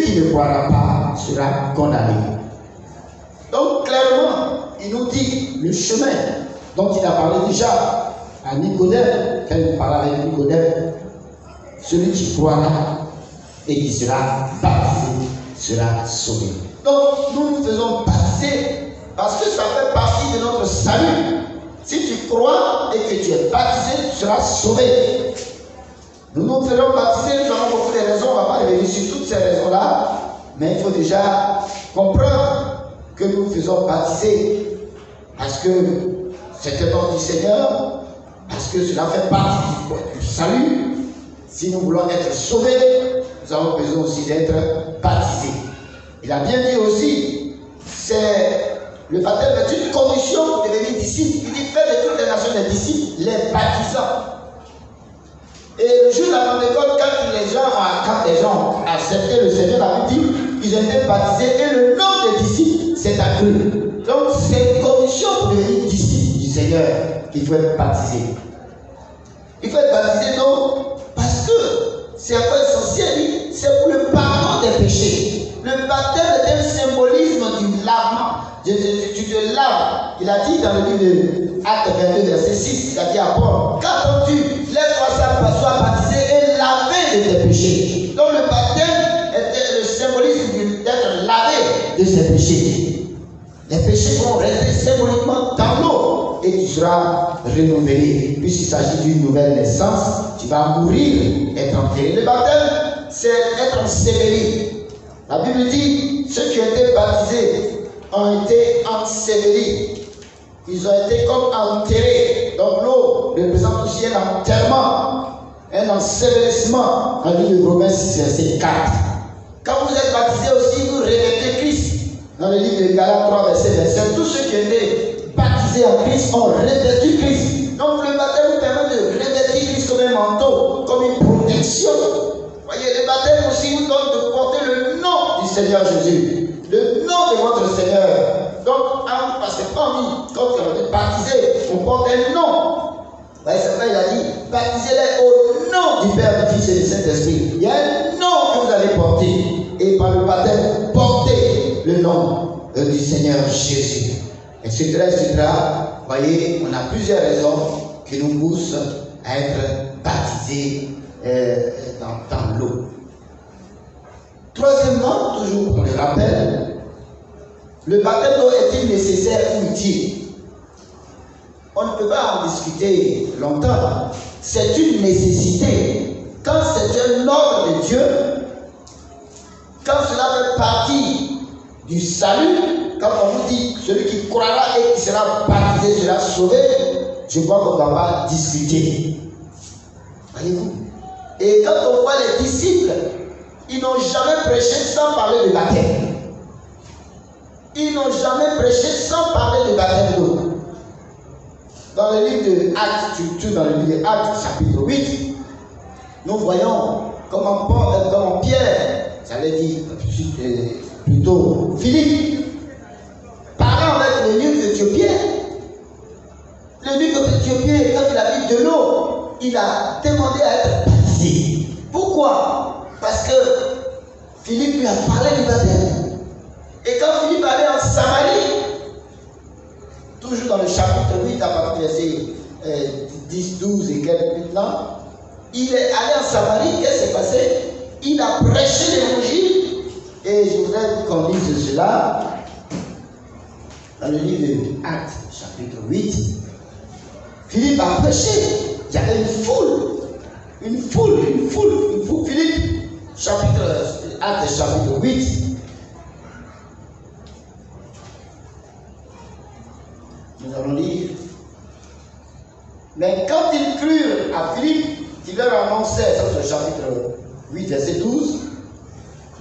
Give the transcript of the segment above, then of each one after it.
qui ne croira pas sera condamné. Donc clairement, il nous dit le chemin dont il a parlé déjà à Nicodème, quand il parlait avec Nicodème, celui qui croira et qui sera baptisé sera sauvé. Donc nous nous faisons baptiser parce que ça fait partie de notre salut. Si tu crois et que tu es baptisé, tu seras sauvé. Nous nous faisons baptiser, nous avons beaucoup de raisons, on ne va pas revenir sur toutes ces raisons-là, mais il faut déjà comprendre que nous faisons baptiser parce que c'est un nom du Seigneur, parce que cela fait partie du salut. Si nous voulons être sauvés, nous avons besoin aussi d'être baptisés. Il a bien dit aussi, c'est le baptême est une condition pour devenir disciple. Il dit, faites de toutes les nations des disciples, les baptisants. Et le jour de la Pentecôte, quand les gens ont accepté le Seigneur, la Bible dit, ils ont été baptisés et le nom des disciples s'est accru. Donc c'est une condition pour devenir disciple du Seigneur qu'il faut être baptisé. Il faut être baptisé non parce que c'est un peu essentiel, c'est pour le pardon des péchés. Le baptême est un symbolisme du lavement. Tu te laves. Il a dit dans le livre de Actes 22, verset 6, il a dit à Paul, qu'attends-tu? Lève-toi, sois baptisé et lavé de tes péchés. Donc le baptême est le symbolisme d'être lavé de ses péchés. Les péchés vont rester symboliquement dans l'eau et tu seras renouvelé. Puisqu'il s'agit d'une nouvelle naissance, tu vas mourir, être enterré. Le baptême, c'est être enseveli. La Bible dit, ceux qui ont été baptisés ont été ensevelis. Ils ont été comme enterrés. Donc l'eau représente aussi un enterrement, un ensevelissement. Dans le livre de Romains 6, verset 4. Quand vous êtes baptisés aussi, vous revêtez Christ. Dans le livre de Galates 3, verset 27, tous ceux qui ont été baptisés en Christ ont revêtu Christ. Donc le baptême vous permet de revêtir Christ comme un manteau, comme une protection. Voyez, le baptême aussi vous donne de porter le nom du Seigneur Jésus. Le nom de votre Seigneur. Donc, parce que quand on est baptisé, on porte un nom. Voyez, c'est vrai, il a dit, baptisez-les au nom du Père, du Fils et du Saint-Esprit. Il y a un nom que vous allez porter. Et par le baptême, portez le nom du Seigneur Jésus. Etc., etc. Voyez, on a plusieurs raisons qui nous poussent à être baptisés dans l'eau. Troisièmement, toujours on le rappelle, le baptême d'eau est-il nécessaire ou utile? On ne peut pas en discuter longtemps. C'est une nécessité. Quand c'est un ordre de Dieu, quand cela fait partie du salut, quand on vous dit celui qui croira et qui sera baptisé sera sauvé, je crois qu'on ne va pas discuter. Voyez-vous? Et quand on voit les disciples, ils n'ont jamais prêché sans parler de baptême. Ils n'ont jamais prêché sans parler de baptême d'eau. Dans le livre de Actes, surtout dans le livre de Actes, chapitre 8, nous voyons comment Pierre, j'allais dire plutôt Philippe, parlant avec l'eunuque éthiopien. L'eunuque éthiopien, quand il a vu de l'eau, il a demandé à être baptisé. Pourquoi? Parce que Philippe lui a parlé du baptême. Et quand Philippe allait en Samarie, toujours dans le chapitre 8, à partir du verset 10, 12 et quelques maintenant, il est allé en Samarie, qu'est-ce qui s'est passé? Il a prêché l'évangile. Et je voudrais qu'on lise cela dans le livre de Actes, chapitre 8. Philippe a prêché. Il y avait une foule. Philippe, Actes, chapitre 8. Nous allons lire. Mais quand ils crurent à Philippe, qui leur annonçait, ça c'est le chapitre 8, verset 12,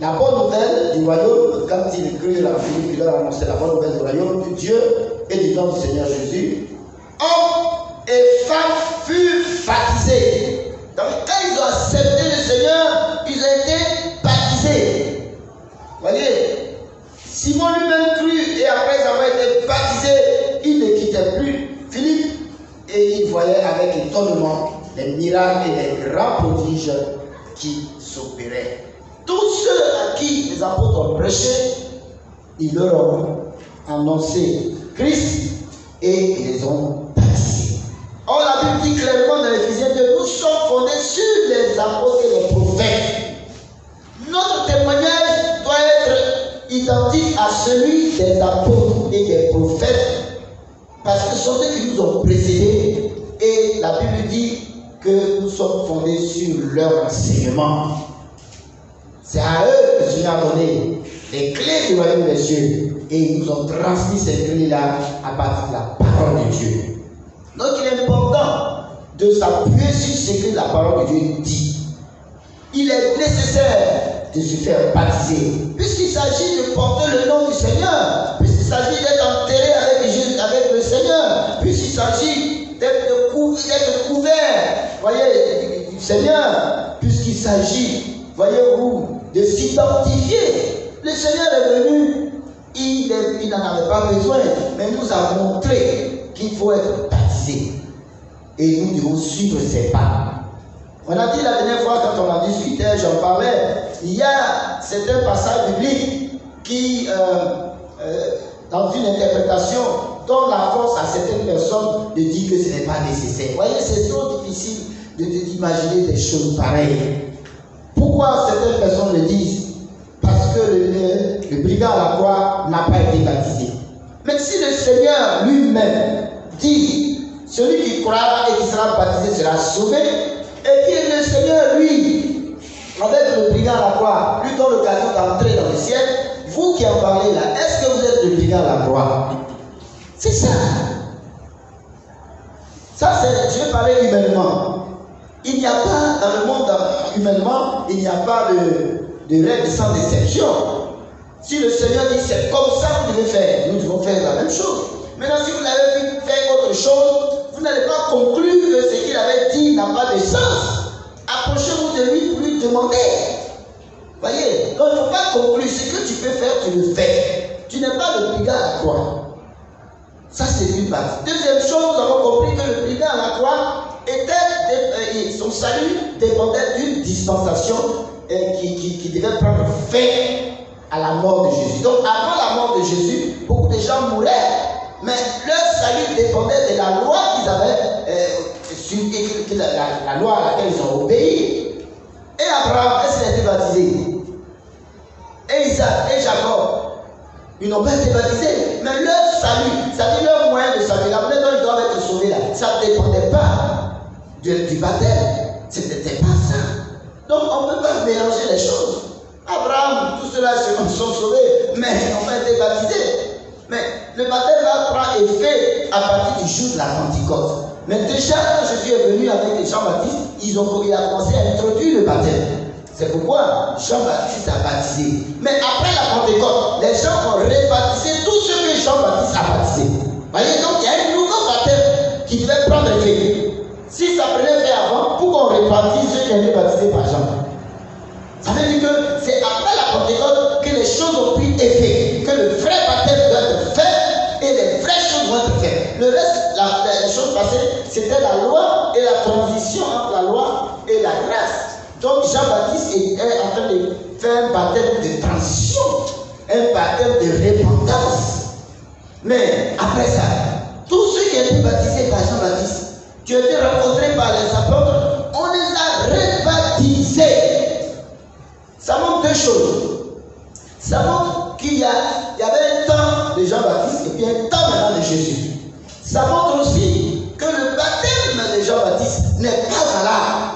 la bonne nouvelle du royaume, quand ils crurent à Philippe, qui leur annonçait la bonne nouvelle du royaume de Dieu et du nom du Seigneur Jésus, hommes et femmes furent baptisés. Donc quand ils ont accepté le Seigneur, ils ont été baptisés. Voyez, Simon lui-même crut et après avoir été baptisé, il ne quittait plus Philippe et il voyait avec étonnement les miracles et les grands prodiges qui s'opéraient. Tous ceux à qui les apôtres ont prêché, ils leur ont annoncé Christ et ils les ont baptisés. Or, la Bible dit clairement dans Éphésiens 2, nous sommes fondés sur les apôtres et les prophètes. Notre témoignage doit être identique à celui des apôtres et des prophètes, parce que ce sont eux qui nous ont précédés, et la Bible dit que nous sommes fondés sur leur enseignement. C'est à eux que Dieu a donné les clés du royaume des cieux, et ils nous ont transmis ces clés-là à partir de la parole de Dieu. Donc il est important de s'appuyer sur ce que la parole de Dieu dit. Il est nécessaire de se faire baptiser, puisqu'il s'agit de porter le nom du Seigneur, puisqu'il s'agit d'être enterré avec Jésus, avec le Seigneur, puisqu'il s'agit d'être couvert, voyez, du Seigneur, puisqu'il s'agit, voyez-vous, de s'identifier. Le Seigneur est venu, il n'en avait pas besoin, mais nous a montré qu'il faut être baptisé. Et nous devons suivre ses pas. On a dit la dernière fois, quand on a discuté, j'en parlais, il y a certains passages bibliques qui, dans une interprétation, donnent la force à certaines personnes de dire que ce n'est pas nécessaire. Vous voyez, c'est trop difficile d'imaginer des choses pareilles. Pourquoi certaines personnes le disent? Parce que le brigand à la croix n'a pas été baptisé. Mais si le Seigneur lui-même dit, celui qui croira et qui sera baptisé sera sauvé, et que le Seigneur, lui, avec le brigand à la croix, lui donne l'occasion d'entrer dans le ciel, vous qui en parlez là, est-ce que vous êtes le brigand à la croix? C'est ça. Ça, c'est, je vais parler humainement. Il n'y a pas dans le monde humainement, il n'y a pas de règle sans exception. Si le Seigneur dit c'est comme ça que vous devez faire, nous devons faire la même chose. Maintenant, si vous l'avez vu faire autre chose, vous n'allez pas conclure que ce qu'il avait dit n'a pas de sens. Approchez-vous de lui pour lui demander. Voyez, donc il ne faut pas conclure. Ce que tu peux faire, tu le fais. Tu n'es pas le brigand à la croix. Ça, c'est une partie. Deuxième chose, nous avons compris que le brigand à la croix son salut dépendait d'une dispensation qui devait prendre fin à la mort de Jésus. Donc, avant la mort de Jésus, beaucoup de gens mouraient, mais leur salut dépendait de la loi qu'ils avaient, la loi à laquelle ils ont obéi. Et Abraham, est-ce qu'il a été baptisé? Et Isaac et Jacob, ils n'ont pas été baptisés, mais leur salut, c'est-à-dire leur moyen de salut, la manière dont ils doivent être sauvés là, ça ne dépendait pas du baptême. Ce n'était pas ça. Donc on ne peut pas mélanger les choses. Abraham, tous ceux-là sont sauvés, mais ils n'ont pas été baptisés. Mais le baptême là prend effet à partir du jour de la Pentecôte. Mais déjà, quand Jésus est venu avec Jean-Baptiste, il a commencé à introduire le baptême. C'est pourquoi Jean-Baptiste a baptisé. Mais après la Pentecôte, les gens ont rebaptisé tout ce que Jean-Baptiste a baptisé. Voyez, donc il y a un nouveau baptême qui devait prendre effet. Si ça prenait fait avant, pourquoi on rebaptise ceux qui ont été baptisés par Jean? Ça veut dire que c'est après la Pentecôte que les choses ont pris effet, que le vrai baptême doit être fait et les vraies choses vont être faites. Le reste, les choses passées, c'était la loi et la transition entre la loi et la grâce. Donc Jean-Baptiste est en train de faire un baptême de transition, un baptême de repentance. Mais après ça, tous ceux qui ont été baptisés par Jean-Baptiste, qui ont été rencontrés par les apôtres, on les a rebaptisés. Ça montre deux choses. Ça montre qu'il y avait un temps de Jean-Baptiste et puis un temps maintenant de Jésus. Ça montre aussi que le baptême de Jean-Baptiste n'est pas valable.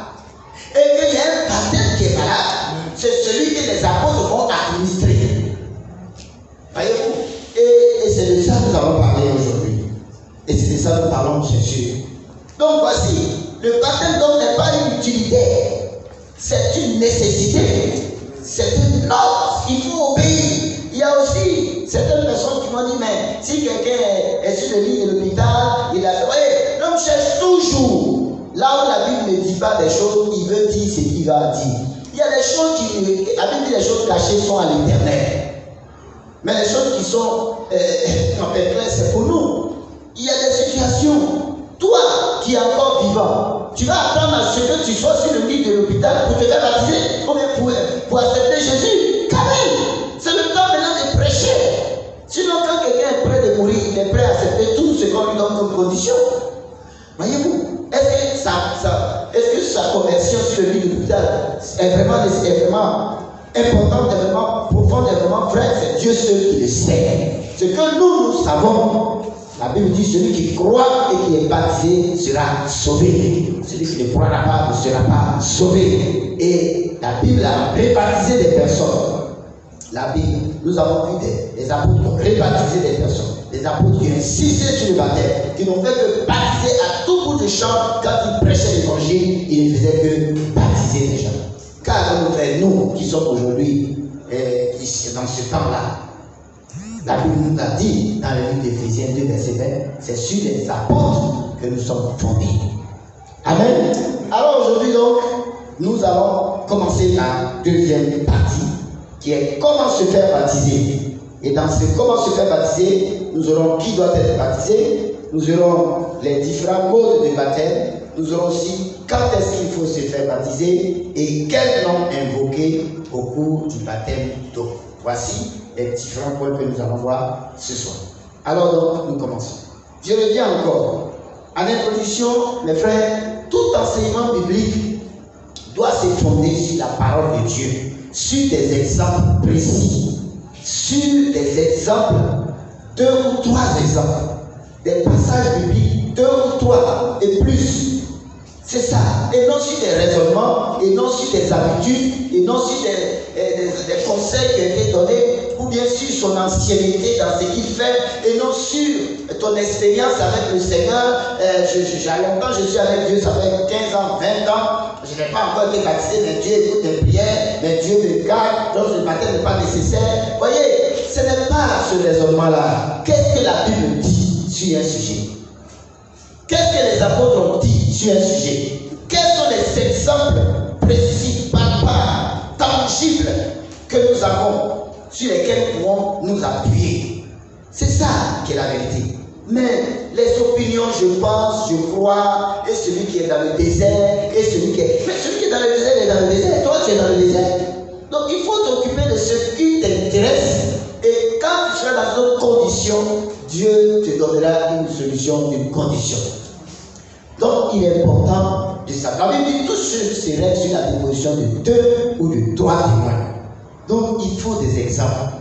Et qu'il y a un baptême qui est valable. C'est celui que les apôtres vont administrer. Voyez-vous? Et c'est de ça que nous allons parler aujourd'hui. Et c'est de ça que nous parlons, bien sûr. Donc voici, le baptême donc n'est pas une utilité. C'est une nécessité. C'est une ordre. Il faut obéir. Il y a aussi certaines personnes qui m'ont dit, mais si quelqu'un est sur le lit de l'hôpital, il a fait. Voyez, l'homme cherche toujours. Là où la Bible ne dit pas des choses, il veut dire ce qu'il va dire. Il y a des choses la Bible dit les choses cachées sont à l'éternel. Mais les choses qui sont claires, c'est pour nous. Il y a des situations. Toi qui es encore vivant, tu vas attendre à ce que tu sois sur le lit de l'hôpital pour te faire baptiser, pour accepter Jésus. Quand même. conditions. Voyez-vous, est-ce que sa conversion sur le lit de l'hôpital est vraiment importante, est vraiment profonde, est vraiment vraie? C'est Dieu seul qui le sait. Ce que nous savons, la Bible dit celui qui croit et qui est baptisé sera sauvé. Celui qui ne croira pas ne sera pas sauvé. Et la Bible a rebaptisé des personnes. La Bible, nous avons vu des apôtres qui ont rebaptisé des personnes. Des apôtres qui ont insisté sur le baptême, qui n'ont fait que baptiser à tout bout de champ. Quand ils prêchaient l'évangile, ils ne faisaient que baptiser les gens. Car nous qui sommes aujourd'hui dans ce temps-là, la Bible nous a dit dans le livre d'Éphésiens 2, verset 20, c'est sur les apôtres que nous sommes fondés. Amen. Alors aujourd'hui donc, nous allons commencer la deuxième partie, qui est comment se faire baptiser. Et dans ce comment se faire baptiser, nous aurons qui doit être baptisé, nous aurons les différents modes de baptême, nous aurons aussi quand est-ce qu'il faut se faire baptiser et quel nom invoquer au cours du baptême d'eau. Voici les différents points que nous allons voir ce soir. Alors donc, nous commençons. Je reviens encore. En introduction, mes frères, tout enseignement biblique doit se fonder sur la parole de Dieu, sur des exemples précis, sur des exemples, 2 ou 3 exemples, des passages bibliques, 2 ou 3 et plus. C'est ça. Et non sur des raisonnements, et non sur des habitudes, et non sur des conseils qui ont été donnés, ou bien sur son ancienneté dans ce qu'il fait, et non sur ton expérience avec le Seigneur. J'ai longtemps, je suis avec Dieu, ça fait 15 ans, 20 ans, je n'ai pas encore été baptisé, mais Dieu écoute mes prières, mais Dieu me garde, donc le baptême n'est pas nécessaire. Voyez, ce n'est pas ce raisonnement-là. Qu'est-ce que la Bible dit sur un sujet? Qu'est-ce que les apôtres ont dit sur un sujet? Quels sont les exemples précis, palpables, tangibles que nous avons sur lesquels nous pouvons nous appuyer? C'est ça qui est la vérité. Mais les opinions, je pense, je crois, et celui qui est dans le désert, et celui qui est... Mais celui qui est dans le désert, il est dans le désert, et toi tu es dans le désert. Donc il faut t'occuper de ce qui t'intéresse, et quand tu seras dans d'autres conditions, Dieu te donnera une solution, une condition. Donc il est important de savoir. La Bible dit tout se règle sur la déposition de 2 ou de 3 témoins. Donc il faut des exemples.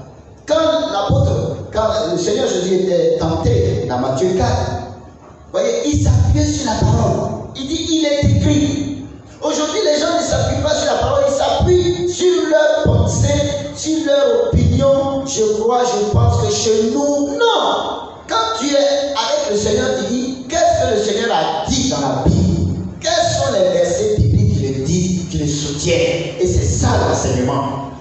Quand le Seigneur Jésus était tenté dans Matthieu 4, voyez, il s'appuyait sur la parole. Il dit, il est écrit. Aujourd'hui, les gens ne s'appuient pas sur la parole, ils s'appuient sur leur pensée, sur leur opinion. Je crois, je pense que chez nous, non. Quand tu es avec le Seigneur, tu dis, qu'est-ce que le Seigneur a dit dans la Bible? Quels sont les versets bibliques qui le disent, qui le soutiennent? Et c'est ça l'enseignement.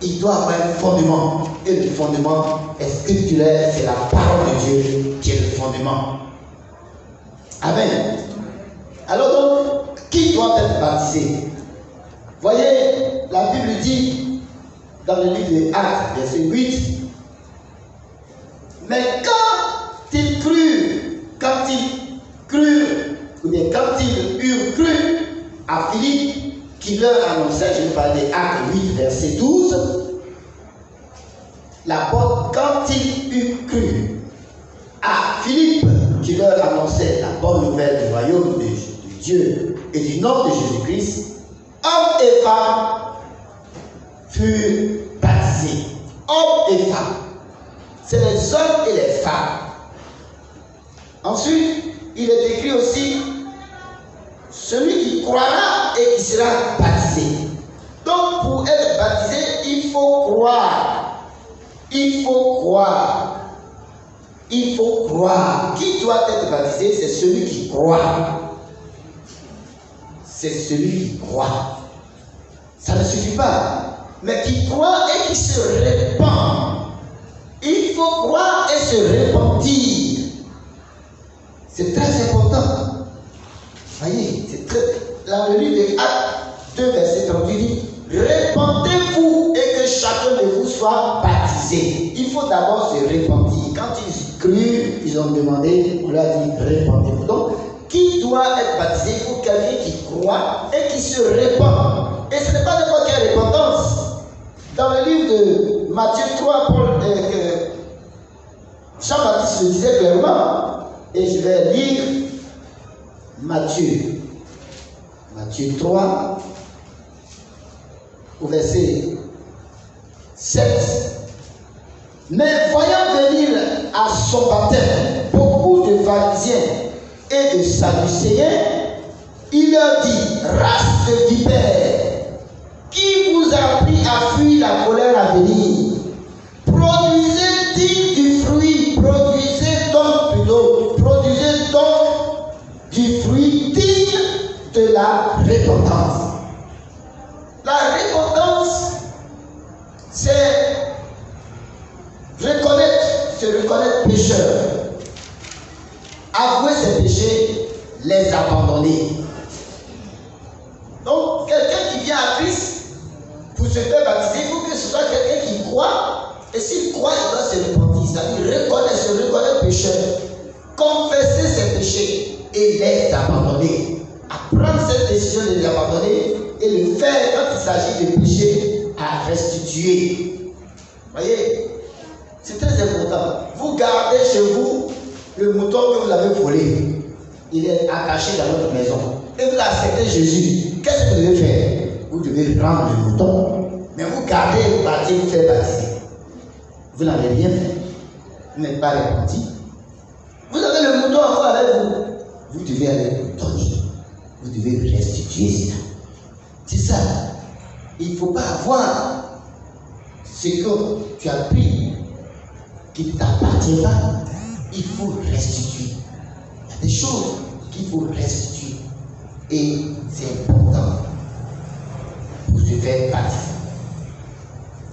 Il doit avoir un fondement. Et le fondement est scripturaire, c'est la parole de Dieu qui est le fondement. Amen. Alors donc, qui doit être baptisé? Voyez, la Bible dit dans le livre des Actes, verset 8, mais quand ils eurent cru à Philippe, qui leur annonçait, je vais parler des Actes 8, verset 12, quand ils eurent cru à Philippe, qui leur annonçait la bonne nouvelle du royaume de Dieu et du nom de Jésus-Christ, hommes et femmes furent baptisés. Hommes et femmes. C'est les hommes et les femmes. Ensuite, il est écrit aussi celui qui croira et qui sera baptisé. Donc, pour être baptisé, il faut croire. Il faut croire. Il faut croire. Qui doit être baptisé? C'est celui qui croit. C'est celui qui croit. Ça ne suffit pas. Mais qui croit et qui se répand. Il faut croire et se repentir. C'est très important. Voyez, c'est très... Dans le livre des Actes 2, verset 38, dit, répentez-vous et que chacun de vous soit baptisé. Il faut d'abord se repentir. Quand ils crurent, ils ont demandé, on leur a dit, répentez-vous. Donc, qui doit être baptisé? Il faut quelqu'un qui croit et qui se répand. Et ce n'est pas n'importe quelle repentance. Dans le livre de Matthieu 3, Jean-Baptiste le disait clairement. Et je vais lire Matthieu 3, au verset 7. Mais voyant venir à son baptême beaucoup de pharisiens et de sadducéens, il leur dit: race de vipères, qui vous a appris à fuir la colère à venir? Produisez-il du fruit, produisez donc du fruit digne de la repentance. La repentance, c'est se reconnaître pécheur, avouer ses péchés, les abandonner. Donc, quelqu'un qui vient à Christ pour se faire baptiser, il faut que ce soit quelqu'un qui croit. Et s'il croit, il doit se repentir. C'est-à-dire se reconnaître pécheur, confesser ses péchés et les abandonner. À prendre cette décision de les abandonner et le faire quand il s'agit de péché, à restituer. Voyez, c'est très important. Vous gardez chez vous le mouton que vous avez volé. Il est attaché dans votre maison. Et vous acceptez Jésus. Qu'est-ce que vous devez faire? Vous devez rendre le mouton. Mais vous gardez, vous partez, vous faites baptiser. Vous n'avez rien fait. Vous n'êtes pas repenti. Vous avez le mouton encore avec vous. Vous devez aller le donner. Vous devez restituer cela. C'est ça. Il ne faut pas avoir ce que tu as pris qui ne t'appartient pas. Il faut restituer. Il y a des choses qu'il faut restituer. Et c'est important pour se faire baptiser.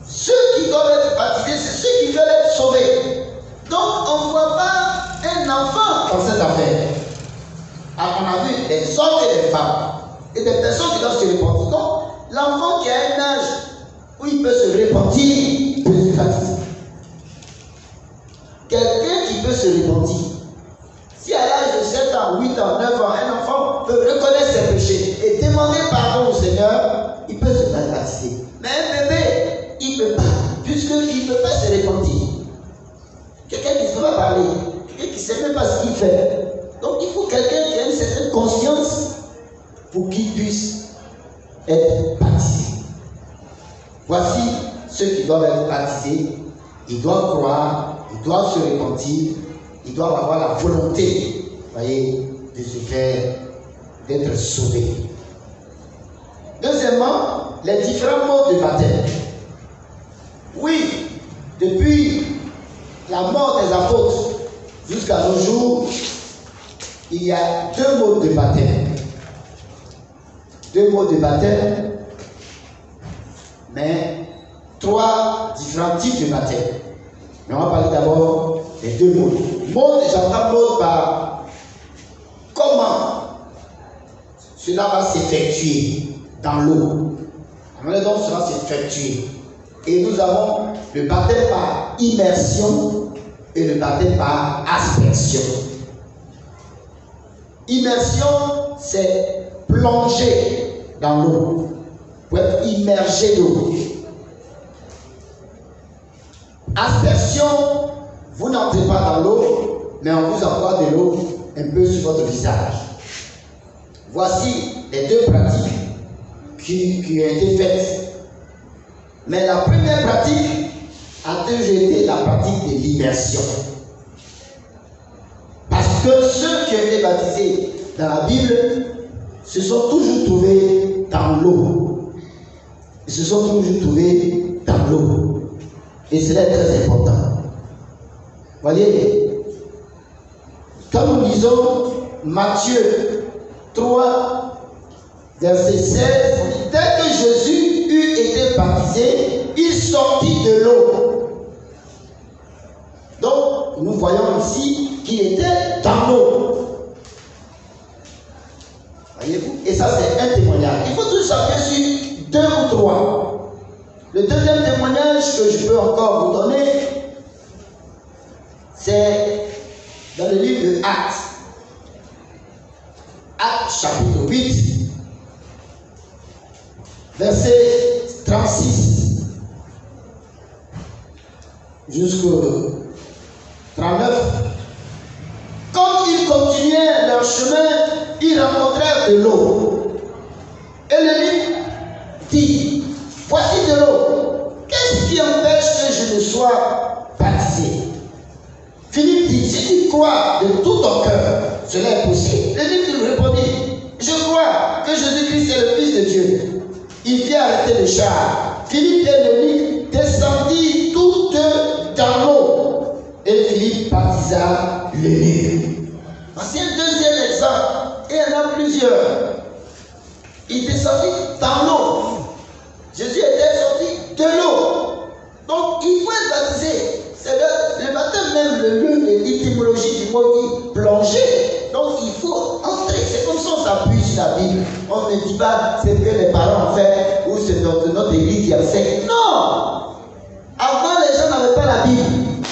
Ceux qui doivent être baptisés, c'est ceux qui veulent être sauvés. Donc on ne voit pas un enfant dans cette affaire. Alors, on a vu des hommes et des femmes et des personnes qui doivent se repentir. Donc l'enfant qui a un âge où il peut se repentir, il peut se baptiser. Quelqu'un qui peut se repentir, si à l'âge de 7 ans, 8 ans, 9 ans, un enfant peut reconnaître ses péchés et demander pardon au Seigneur, il peut se faire baptiser. Mais un bébé, il ne peut pas, puisqu'il ne peut pas se repentir. Quelqu'un qui ne peut pas parler, quelqu'un qui ne sait même pas ce qu'il fait. Donc il faut quelqu'un qui a une certaine conscience pour qu'il puisse être baptisé. Voici ceux qui doivent être baptisés. Ils doivent croire, ils doivent se repentir, ils doivent avoir la volonté, voyez, de se faire, d'être sauvés. Deuxièmement, les différents modes de baptême. Oui, depuis la mort des apôtres jusqu'à nos jours, il y a deux modes de baptême. Deux modes de baptême, mais trois différents types de baptême. Mais on va parler d'abord des deux modes. Mode, j'entends mode par comment cela va s'effectuer dans l'eau. La manière dont cela va s'effectuer. Et nous avons le baptême par immersion et le baptême par aspersion. Immersion, c'est plonger dans l'eau, pour être immergé d'eau. Aspersion, vous n'entrez pas dans l'eau, mais on vous envoie de l'eau un peu sur votre visage. Voici les deux pratiques qui ont été faites. Mais la première pratique a toujours été la pratique de l'immersion. Parce que ceux qui ont été baptisés dans la Bible se sont toujours trouvés dans l'eau. Ils se sont toujours trouvés dans l'eau. Et cela est très important. Voyez, quand nous lisons Matthieu 3, verset 16, dès que Jésus eut été baptisé, il sortit de l'eau. Donc, nous voyons ici qu'il était dans l'eau. Voyez-vous? Et ça, c'est un témoignage. Il faut toujours s'appuyer sur deux ou trois. Le deuxième témoignage que je peux encore vous donner, c'est dans le livre de Actes. Actes chapitre 8, verset 36 jusqu'au 39. Comme il leur chemin, ils rencontrèrent de l'eau. Et l'eunuque dit, voici de l'eau. Qu'est-ce qui empêche que je ne sois baptisé? Philippe dit, si tu crois de tout ton cœur, cela est possible. L'eunuque lui répondit, je crois que Jésus-Christ est le Fils de Dieu. Il vient arrêter le char. Philippe et l'eunuque descendirent tous deux dans l'eau. Et Philippe baptisa l'eunuque. Voici un deuxième exemple. Et il y en a plusieurs. Il descendit dans l'eau. Jésus était sorti de l'eau. Donc il faut être baptisé. C'est le baptême même, le lieu de l'étymologie du mot dit plonger. Donc il faut entrer. C'est comme ça qu'on s'appuie sur la Bible. On ne dit pas c'est que les parents ont fait ou c'est notre église qui a fait. Non! Avant, les gens n'avaient pas la Bible.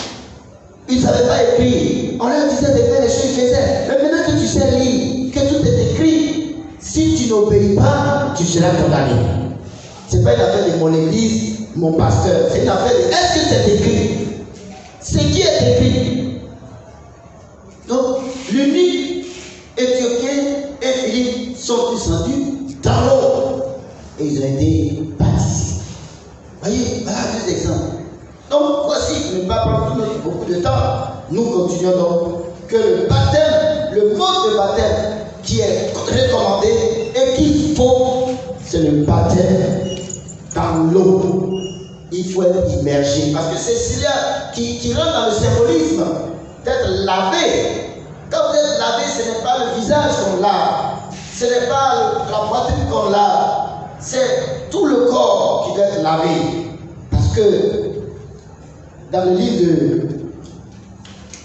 Ils ne savaient pas écrire. On leur disait de faire les choses qu'ils faisaient. Mais maintenant que tu sais lire, que tout est écrit, si tu n'obéis pas, tu seras condamné. Ce n'est pas une affaire de mon église, mon pasteur. C'est une affaire de est-ce que c'est écrit? Ce qui est écrit. Donc, l'unique Éthiopien et Philippe sont descendus dans l'eau. Et ils ont été baptisés. Voyez, voilà deux exemples. Donc, voici, je ne vais pas prendre beaucoup de temps. Nous continuons donc que le baptême, le mode de baptême qui est recommandé et qu'il faut, c'est le baptême dans l'eau. Il faut être immergé. Parce que c'est cela qui rentre dans le symbolisme d'être lavé. Quand vous êtes lavé, ce n'est pas le visage qu'on lave. Ce n'est pas la poitrine qu'on lave. C'est tout le corps qui doit être lavé. Parce que dans le livre de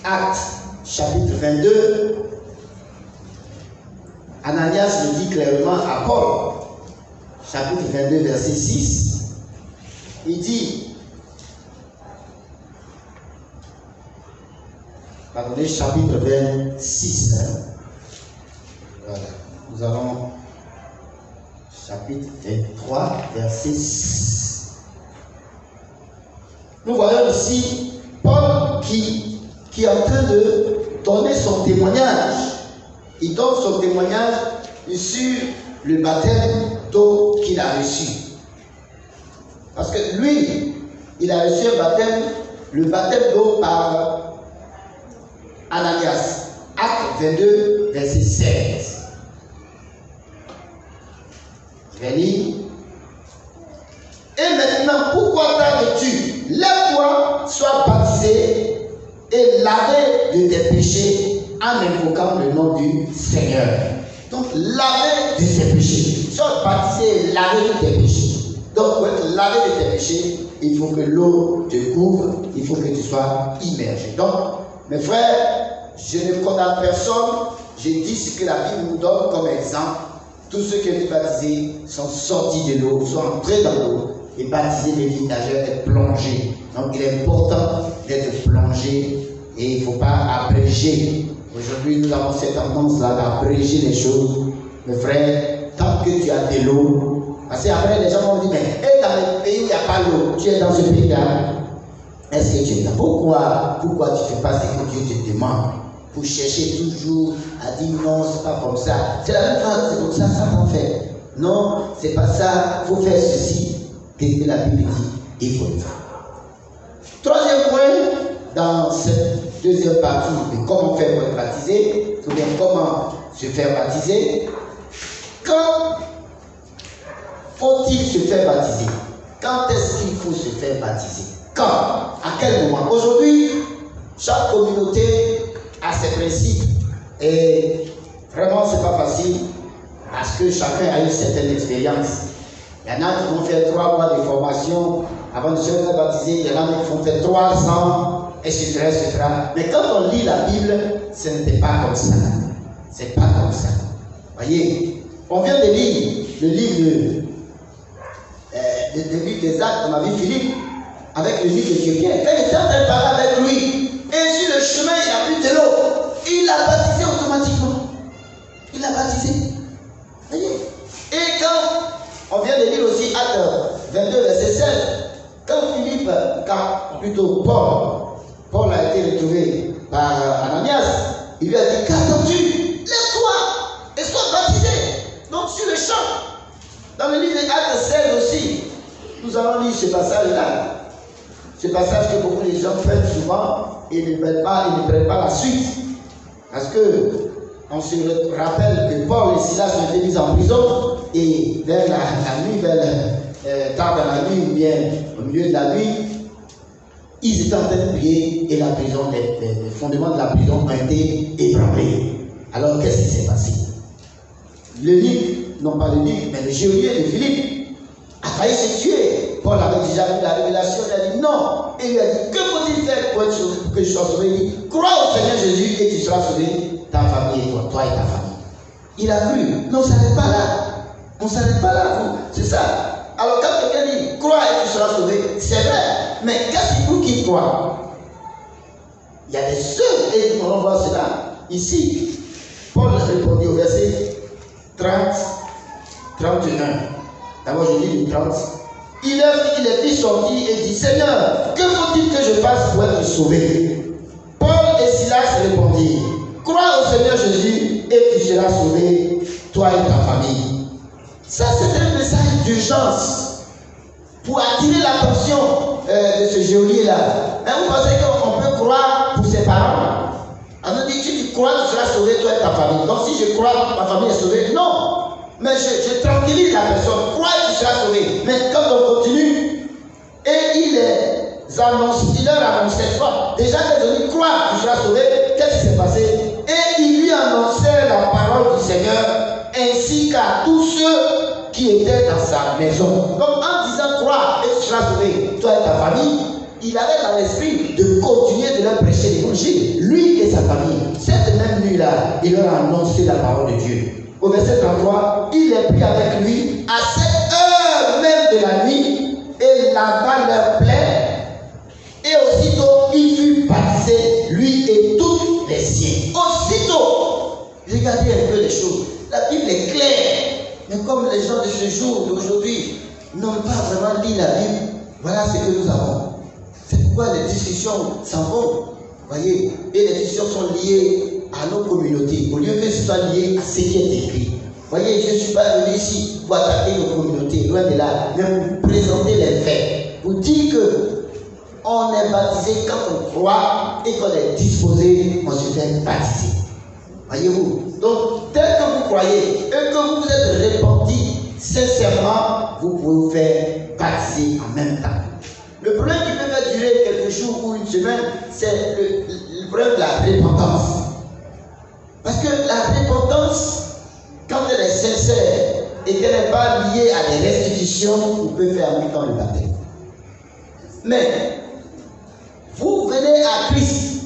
Actes, chapitre 22, Ananias le dit clairement à Paul, chapitre 22, verset 6. Il dit, pardonnez, chapitre 26. Voilà, nous allons chapitre 23, verset 6. Nous voyons ici Paul qui est en train de donner son témoignage. Il donne son témoignage sur le baptême d'eau qu'il a reçu. Parce que lui, il a reçu un baptême, le baptême d'eau par Ananias. Acte 22, verset 16. Je vais lire. Et maintenant, pourquoi tardes-tu? Lève-toi, sois baptisé et lavé de tes péchés en invoquant le nom du Seigneur. Donc, lavé de tes péchés. Sois baptisé et lavé de tes péchés. Donc, pour être lavé de tes péchés, il faut que l'eau te couvre, il faut que tu sois immergé. Donc, mes frères, je ne condamne personne, je dis ce que la Bible nous donne comme exemple. Tous ceux qui ont été baptisés sont sortis de l'eau, sont entrés dans l'eau. Et baptisés les nageurs, être plongés. Donc il est important d'être plongé et il ne faut pas abréger. Aujourd'hui, nous avons cette tendance-là d'abréger les choses. Mes frères, tant que tu as de l'eau, parce qu'après les gens vont dire, mais dans le pays où il n'y a pas l'eau, tu es dans ce pays-là. Est-ce que tu es là? Pourquoi tu ne fais pas ce que Dieu te demande? Pour chercher toujours à dire non, c'est pas comme ça. C'est la même chose, c'est comme ça, ça t'en fait. Non, c'est pas ça, il faut faire ceci. Qu'est-ce que la Bible dit? Il faut le faire. Troisième point, dans cette deuxième partie de comment faire pour être baptisé, ou bien comment se faire baptiser. Quand faut-il se faire baptiser? Quand est-ce qu'il faut se faire baptiser? Quand? À quel moment? Aujourd'hui, chaque communauté a ses principes et vraiment c'est pas facile parce que chacun a une certaine expérience. Il y en a qui vont faire 3 mois de formation avant de se faire baptiser. Il y en a qui vont faire 3 ans, etc., etc. Mais quand on lit la Bible, ce n'était pas comme ça. C'est pas comme ça. Voyez, on vient de lire le livre des Actes. On a vu Philippe avec le livre d'Éthiopien. Quand il était en train de parler avec lui, et sur le chemin, il a pris de l'eau. Il l'a baptisé automatiquement. Il l'a baptisé. Voyez. Et quand on vient de lire aussi Actes 22, verset 16. Quand Paul a été retrouvé par Ananias, il lui a dit, qu'attends-tu? Lève-toi Donc, sur le champ, dans le livre des Actes 16 aussi, nous allons lire ce passage-là. Ce passage que beaucoup de gens prennent souvent et ne prennent pas la suite. Parce que on se rappelle que Paul et Silas ont été mis en prison et vers la nuit, tard dans la nuit ou bien au milieu de la nuit, ils étaient en train de prier et la prison, les fondements de la prison ont été ébranlés. Alors qu'est-ce qui s'est passé? L'eunuque, non pas l'eunuque, mais le geôlier de Philippe a failli se tuer. Paul avait déjà vu la révélation, il a dit non. Et il lui a dit, que faut-il faire pour que je sois sauvé? Il dit, crois au Seigneur Jésus et tu seras sauvé, ta famille et toi et ta famille. Il a cru. Non, on ne s'arrête pas là. On ne s'arrête pas là. C'est ça. Alors quand quelqu'un dit, crois et tu seras sauvé, c'est vrai. Mais qu'est-ce pour qui croit? Il y a des ceux, et nous allons voir cela. Ici, Paul répondit au verset 30, 31. D'abord, je lis le 30. Il est vite sorti et dit, Seigneur, que faut-il que je fasse pour être sauvé? Paul et Silas répondirent, crois au Seigneur Jésus et tu seras sauvé, toi et ta famille. Ça, c'est un message d'urgence pour attirer l'attention de ce geôlier-là. Mais vous pensez qu'on peut croire pour ses parents? On nous dit, tu crois, tu seras sauvé, toi et ta famille. Donc si je crois, ma famille est sauvée. Non. Mais je tranquillise la personne. Crois et tu seras sauvé. Mais quand on continue, et il leur annonçait quoi? Déjà qu'ils ont dit, crois, tu seras sauvé. Qu'est-ce qui s'est passé? Et il lui annonçait la parole du Seigneur, ainsi qu'à tous ceux qui étaient dans sa maison. Donc en disant, crois et tu seras sauvé, toi et ta famille, il avait dans l'esprit de continuer de leur prêcher l'évangile, lui et sa famille. Cette même nuit-là, il leur a annoncé la parole de Dieu. Au verset 33, il est pris avec lui à cette heure même de la nuit et lava leur plaie. Et aussitôt, il fut baptisé, lui et tous les siens. Aussitôt, regardez un peu les choses. La Bible est claire. Mais comme les gens de ce jour, d'aujourd'hui, n'ont pas vraiment lu la Bible, voilà ce que nous avons. C'est pourquoi les discussions s'en vont. Voyez, et les discussions sont liées à nos communautés, au lieu que ce soit lié à ce qui est écrit. Voyez, je ne suis pas venu ici pour attaquer nos communautés, loin de là, mais pour présenter les faits, pour dire que on est baptisé quand on croit et qu'on est disposé, on se fait baptiser. Voyez-vous? Donc, tel que vous croyez et que vous êtes repenti sincèrement, vous pouvez vous faire baptiser en même temps. Le problème qui peut faire durer quelques jours ou une semaine, c'est le problème de la repentance. Parce que la repentance, quand elle est sincère et qu'elle n'est pas liée à des restitutions, vous pouvez faire en même temps le baptême. Mais, vous venez à Christ,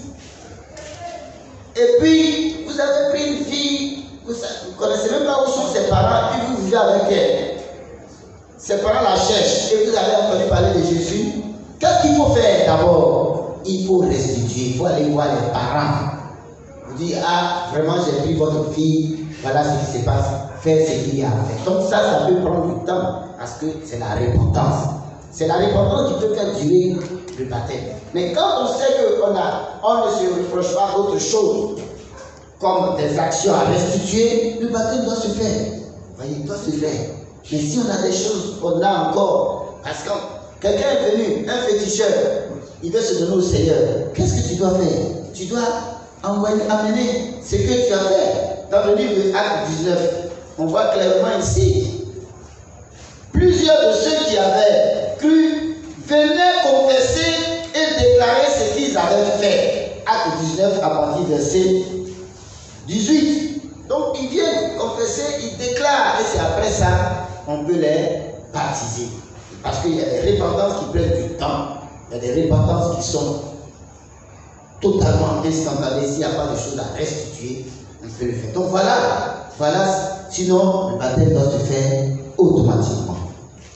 et puis vous avez pris une fille, vous ne connaissez même pas où sont ses parents, puis vous vivez avec elle. Ses parents la cherchent, et vous avez entendu parler de Jésus. Qu'est-ce qu'il faut faire d'abord? Il faut restituer, il faut aller voir les parents. Vous dites, ah, vraiment j'ai pris votre fille, voilà ce qui se passe, faites ce qu'il y a à faire. Donc ça peut prendre du temps, parce que c'est la repentance. C'est la repentance qui peut faire durer le baptême. Mais quand on sait qu'on ne se reproche pas d'autre chose, comme des actions à restituer, le baptême doit se faire. Voyez, il doit se faire. Mais si on a des choses qu'on a encore, parce que quelqu'un est venu, un féticheur, il veut se donner au Seigneur, qu'est-ce que tu dois faire? Tu dois amener ce que tu as fait. Dans le livre de Actes 19, on voit clairement ici, plusieurs de ceux qui avaient cru venaient confesser et déclarer ce qu'ils avaient fait. Acte 19 à partir du verset 18. Donc ils viennent confesser, ils déclarent, et c'est après ça on peut les baptiser. Parce qu'il y a des repentances qui prennent du temps, il y a des repentances qui sont totalement instantanées. S'il n'y a pas de choses à restituer, on peut le faire. Donc voilà, sinon le baptême doit se faire automatiquement.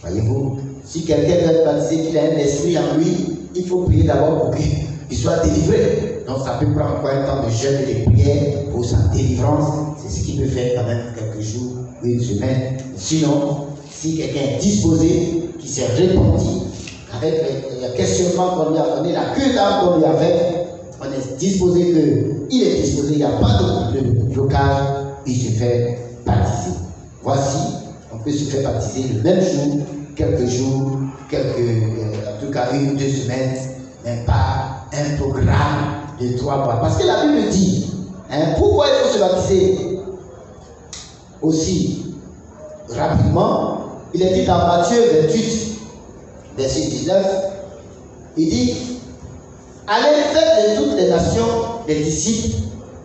Voyez-vous, si quelqu'un doit être baptisé, qu'il a un esprit en lui, il faut prier d'abord pour qu'il soit délivré. Donc ça peut prendre encore un temps de jeûne et de prière pour sa délivrance. C'est ce qui peut faire quand même quelques jours ou une semaine. Sinon, si quelqu'un est disposé, qui s'est repenti, avec le questionnement qu'on lui a donné, la queue d'âme qu'on lui a fait, on est disposé il est disposé, il n'y a pas de blocage, il se fait baptiser. voici, on peut se faire baptiser le même jour, quelques jours, en tout cas 1 ou 2 semaines, mais pas un programme de 3 mois. Parce que la Bible dit, pourquoi il faut se baptiser aussi rapidement. Il est dit dans Matthieu 28, verset 19, il dit, allez faire de toutes les nations des disciples,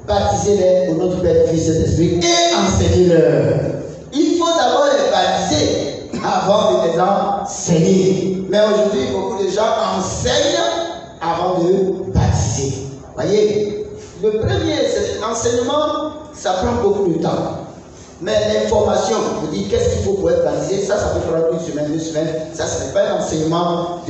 baptisez-les au nom du Père, du Fils et de l'Esprit et enseignez-leur. Il faut d'abord les baptiser avant de les enseigner. Mais aujourd'hui, beaucoup de gens enseignent avant de baptiser. Voyez, le premier, c'est l'enseignement, ça prend beaucoup de temps. Mais l'information, vous dites qu'est-ce qu'il faut pour être baptisé, ça peut prendre 1 semaine, 2 semaines. Ça, ce n'est pas un enseignement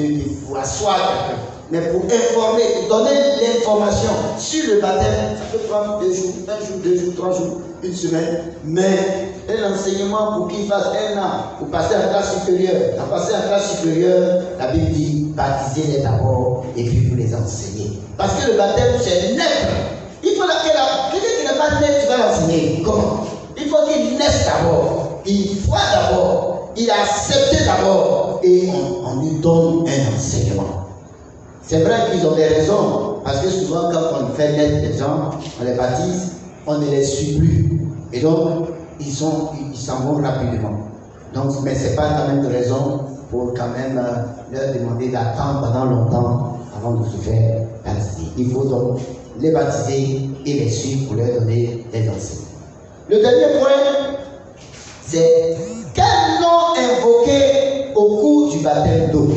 pour asseoir quelqu'un. Mais pour informer, pour donner l'information sur le baptême, ça peut prendre 2 jours, 1 jour, 2 jours, 3 jours, 1 semaine. Mais un enseignement pour qu'il fasse 1 an, pour passer en classe supérieure. À passer en classe supérieure, la Bible dit baptisez-les d'abord et puis vous les enseignez. Parce que le baptême, c'est naître. Il faut quelqu'un qui n'est pas né, tu vas l'enseigner. Comment? Il faut qu'il naisse d'abord, il voit d'abord, il a accepté d'abord et on lui donne un enseignement. C'est vrai qu'ils ont des raisons, parce que souvent quand on fait naître des gens, on les baptise, on ne les suit plus. Et donc, ils s'en vont rapidement. Donc, mais ce n'est pas quand même de raison pour quand même leur demander d'attendre pendant longtemps avant de se faire baptiser. Il faut donc les baptiser et les suivre pour leur donner des enseignements. Le dernier point, c'est quel nom invoquer au cours du baptême d'eau?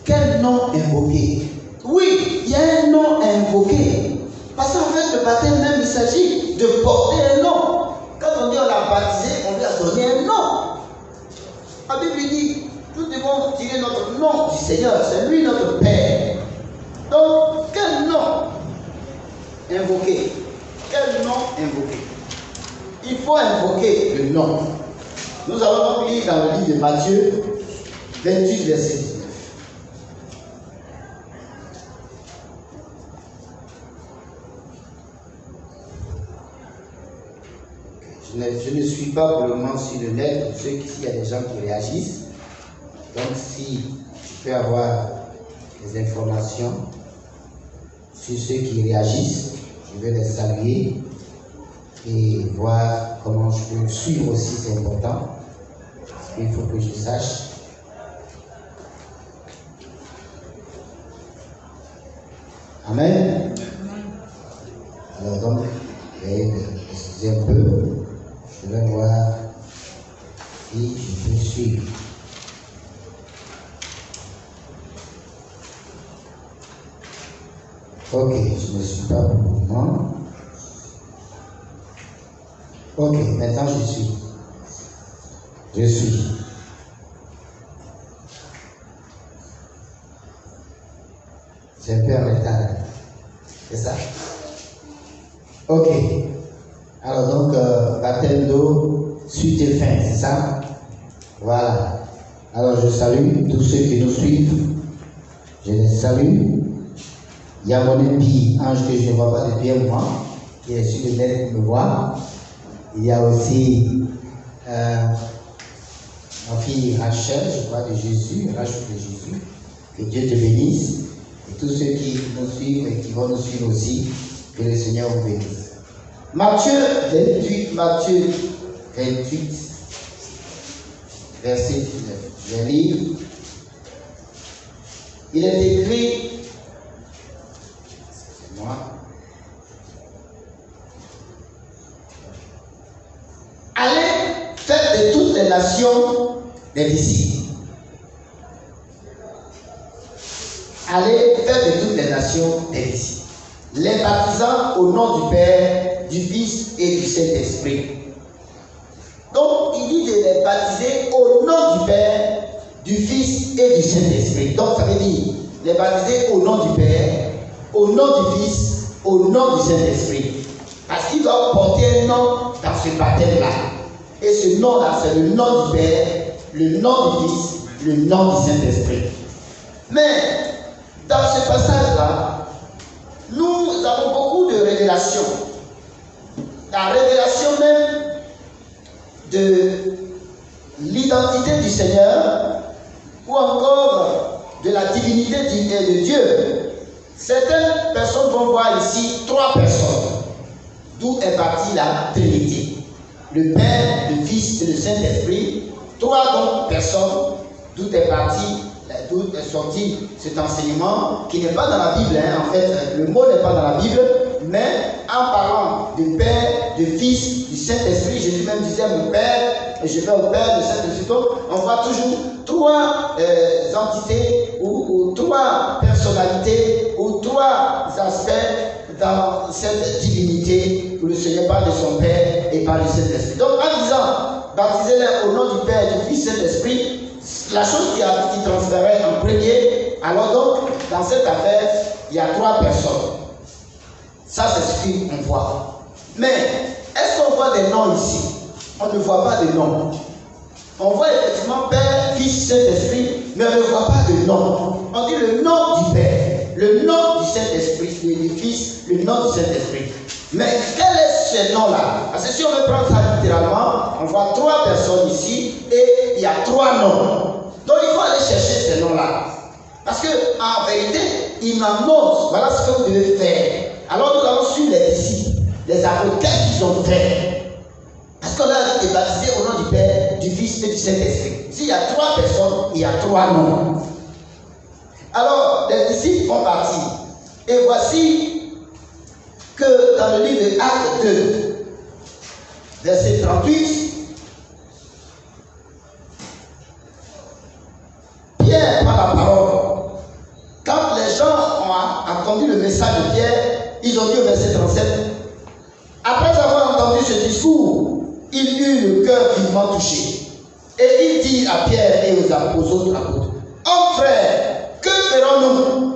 Quel nom invoquer? Oui, il y a un nom à invoquer. Parce qu'en fait, le baptême même, il s'agit de porter un nom. Quand on dit on l'a baptisé, on lui a donné un nom. La Bible dit, nous devons tirer notre nom du Seigneur, c'est lui notre Père. Donc, quel nom invoquer? Quel nom invoquer? Il faut invoquer le nom. Nous allons donc lire dans le livre de Matthieu 28, verset 19. Je ne suis pas pour le moment sur le net. Je sais qu'ici il y a des gens qui réagissent. Donc si tu peux avoir des informations sur ceux qui réagissent, je vais les saluer et voir comment je peux suivre aussi, c'est important. Parce qu'il faut que je sache. Amen. Alors donc, excusez un peu. Je vais voir si je peux suivre. Ok, je ne suis pas pour le moment. Ok, maintenant je suis. Je suis. C'est un peu en retard. C'est ça? Ok. Alors donc, baptême d'eau, suite et fin, c'est ça? Voilà. Alors je salue tous ceux qui nous suivent. Je les salue. Il y a mon époux, Ange, que je ne vois pas depuis un mois, qui est sur le net pour me voir. Il y a aussi ma fille Rachel, je crois, de Jésus, Rachel de Jésus. Que Dieu te bénisse. Et tous ceux qui nous suivent et qui vont nous suivre aussi, que le Seigneur vous bénisse. Matthieu 28, verset 19. Je vais lire. Il est écrit, excusez-moi, allez faire de toutes les nations des disciples. Allez faire de toutes les nations des disciples, les baptisant au nom du Père, du Fils et du Saint-Esprit. Donc, il dit de les baptiser au nom du Père, du Fils et du Saint-Esprit. Donc, ça veut dire les baptiser au nom du Père, au nom du Fils, au nom du Saint-Esprit. Parce qu'il doit porter un nom dans ce baptême-là. Et ce nom-là, c'est le nom du Père, le nom du Fils, le nom du Saint-Esprit. Mais, dans ce passage-là, nous avons beaucoup de révélations. La révélation même de l'identité du Seigneur ou encore de la divinité de Dieu, certaines personnes vont voir ici 3 personnes, d'où est partie la Trinité. Le Père, le Fils et le Saint-Esprit, 3 donc personnes, d'où est sorti cet enseignement qui n'est pas dans la Bible. En fait, le mot n'est pas dans la Bible, mais en parlant du Père, du Fils, du Saint-Esprit, Jésus même disait mon Père, et je vais au Père, le Saint-Esprit. Donc, on voit toujours 3 entités ou 3 personnalités ou 3 aspects dans cette divinité où le Seigneur parle de son Père et parle du Saint-Esprit. Donc, en disant baptisez-les au nom du Père, du Fils et du Saint-Esprit, la chose qui transférait en premier, alors donc, dans cette affaire, il y a 3 personnes. Ça, c'est ce qu'on voit. Mais, est-ce qu'on voit des noms ici? On ne voit pas de noms. On voit effectivement Père, Fils, Saint-Esprit, mais on ne voit pas de nom. On dit le nom du Père, le nom du Saint-Esprit, du Fils, le nom du Saint-Esprit. Mais quel est ce nom-là? Parce que si on veut prendre ça littéralement, on voit 3 personnes ici et il y a 3 noms. Donc il faut aller chercher ces noms-là. Parce qu'en vérité, il m'annonce, voilà ce que vous devez faire. Alors nous allons suivre les disciples, les apôtres, qu'est-ce qu'ils ont fait? Parce qu'on a été baptisé au nom du Père, du Fils et du Saint-Esprit. S'il y a 3 personnes, il y a 3 noms. Alors, les disciples font partie. Et voici que dans le livre de Actes 2, verset 38, Pierre prend la parole. Quand les gens ont entendu le message de Pierre, ils ont dit au verset 37, après avoir entendu ce discours, il eut le cœur vivement touché. Et il dit à Pierre et aux autres apôtres, hommes frères, que ferons-nous?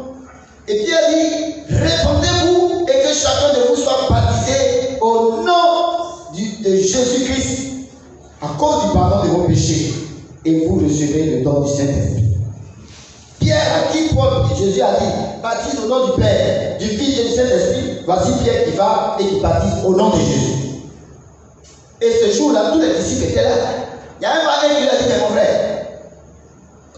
Et Pierre dit, répondez-vous et que chacun de vous soit baptisé au nom de Jésus-Christ à cause du pardon de vos péchés, et vous recevrez le don du Saint-Esprit. Pierre à qui Paul et Jésus a dit, baptise au nom du Père, du Fils et du Saint-Esprit. Voici Pierre qui va et qui baptise au nom de Jésus. Et ce jour-là, tous les disciples étaient là. Il y a un frère qui lui a dit, mais mon frère,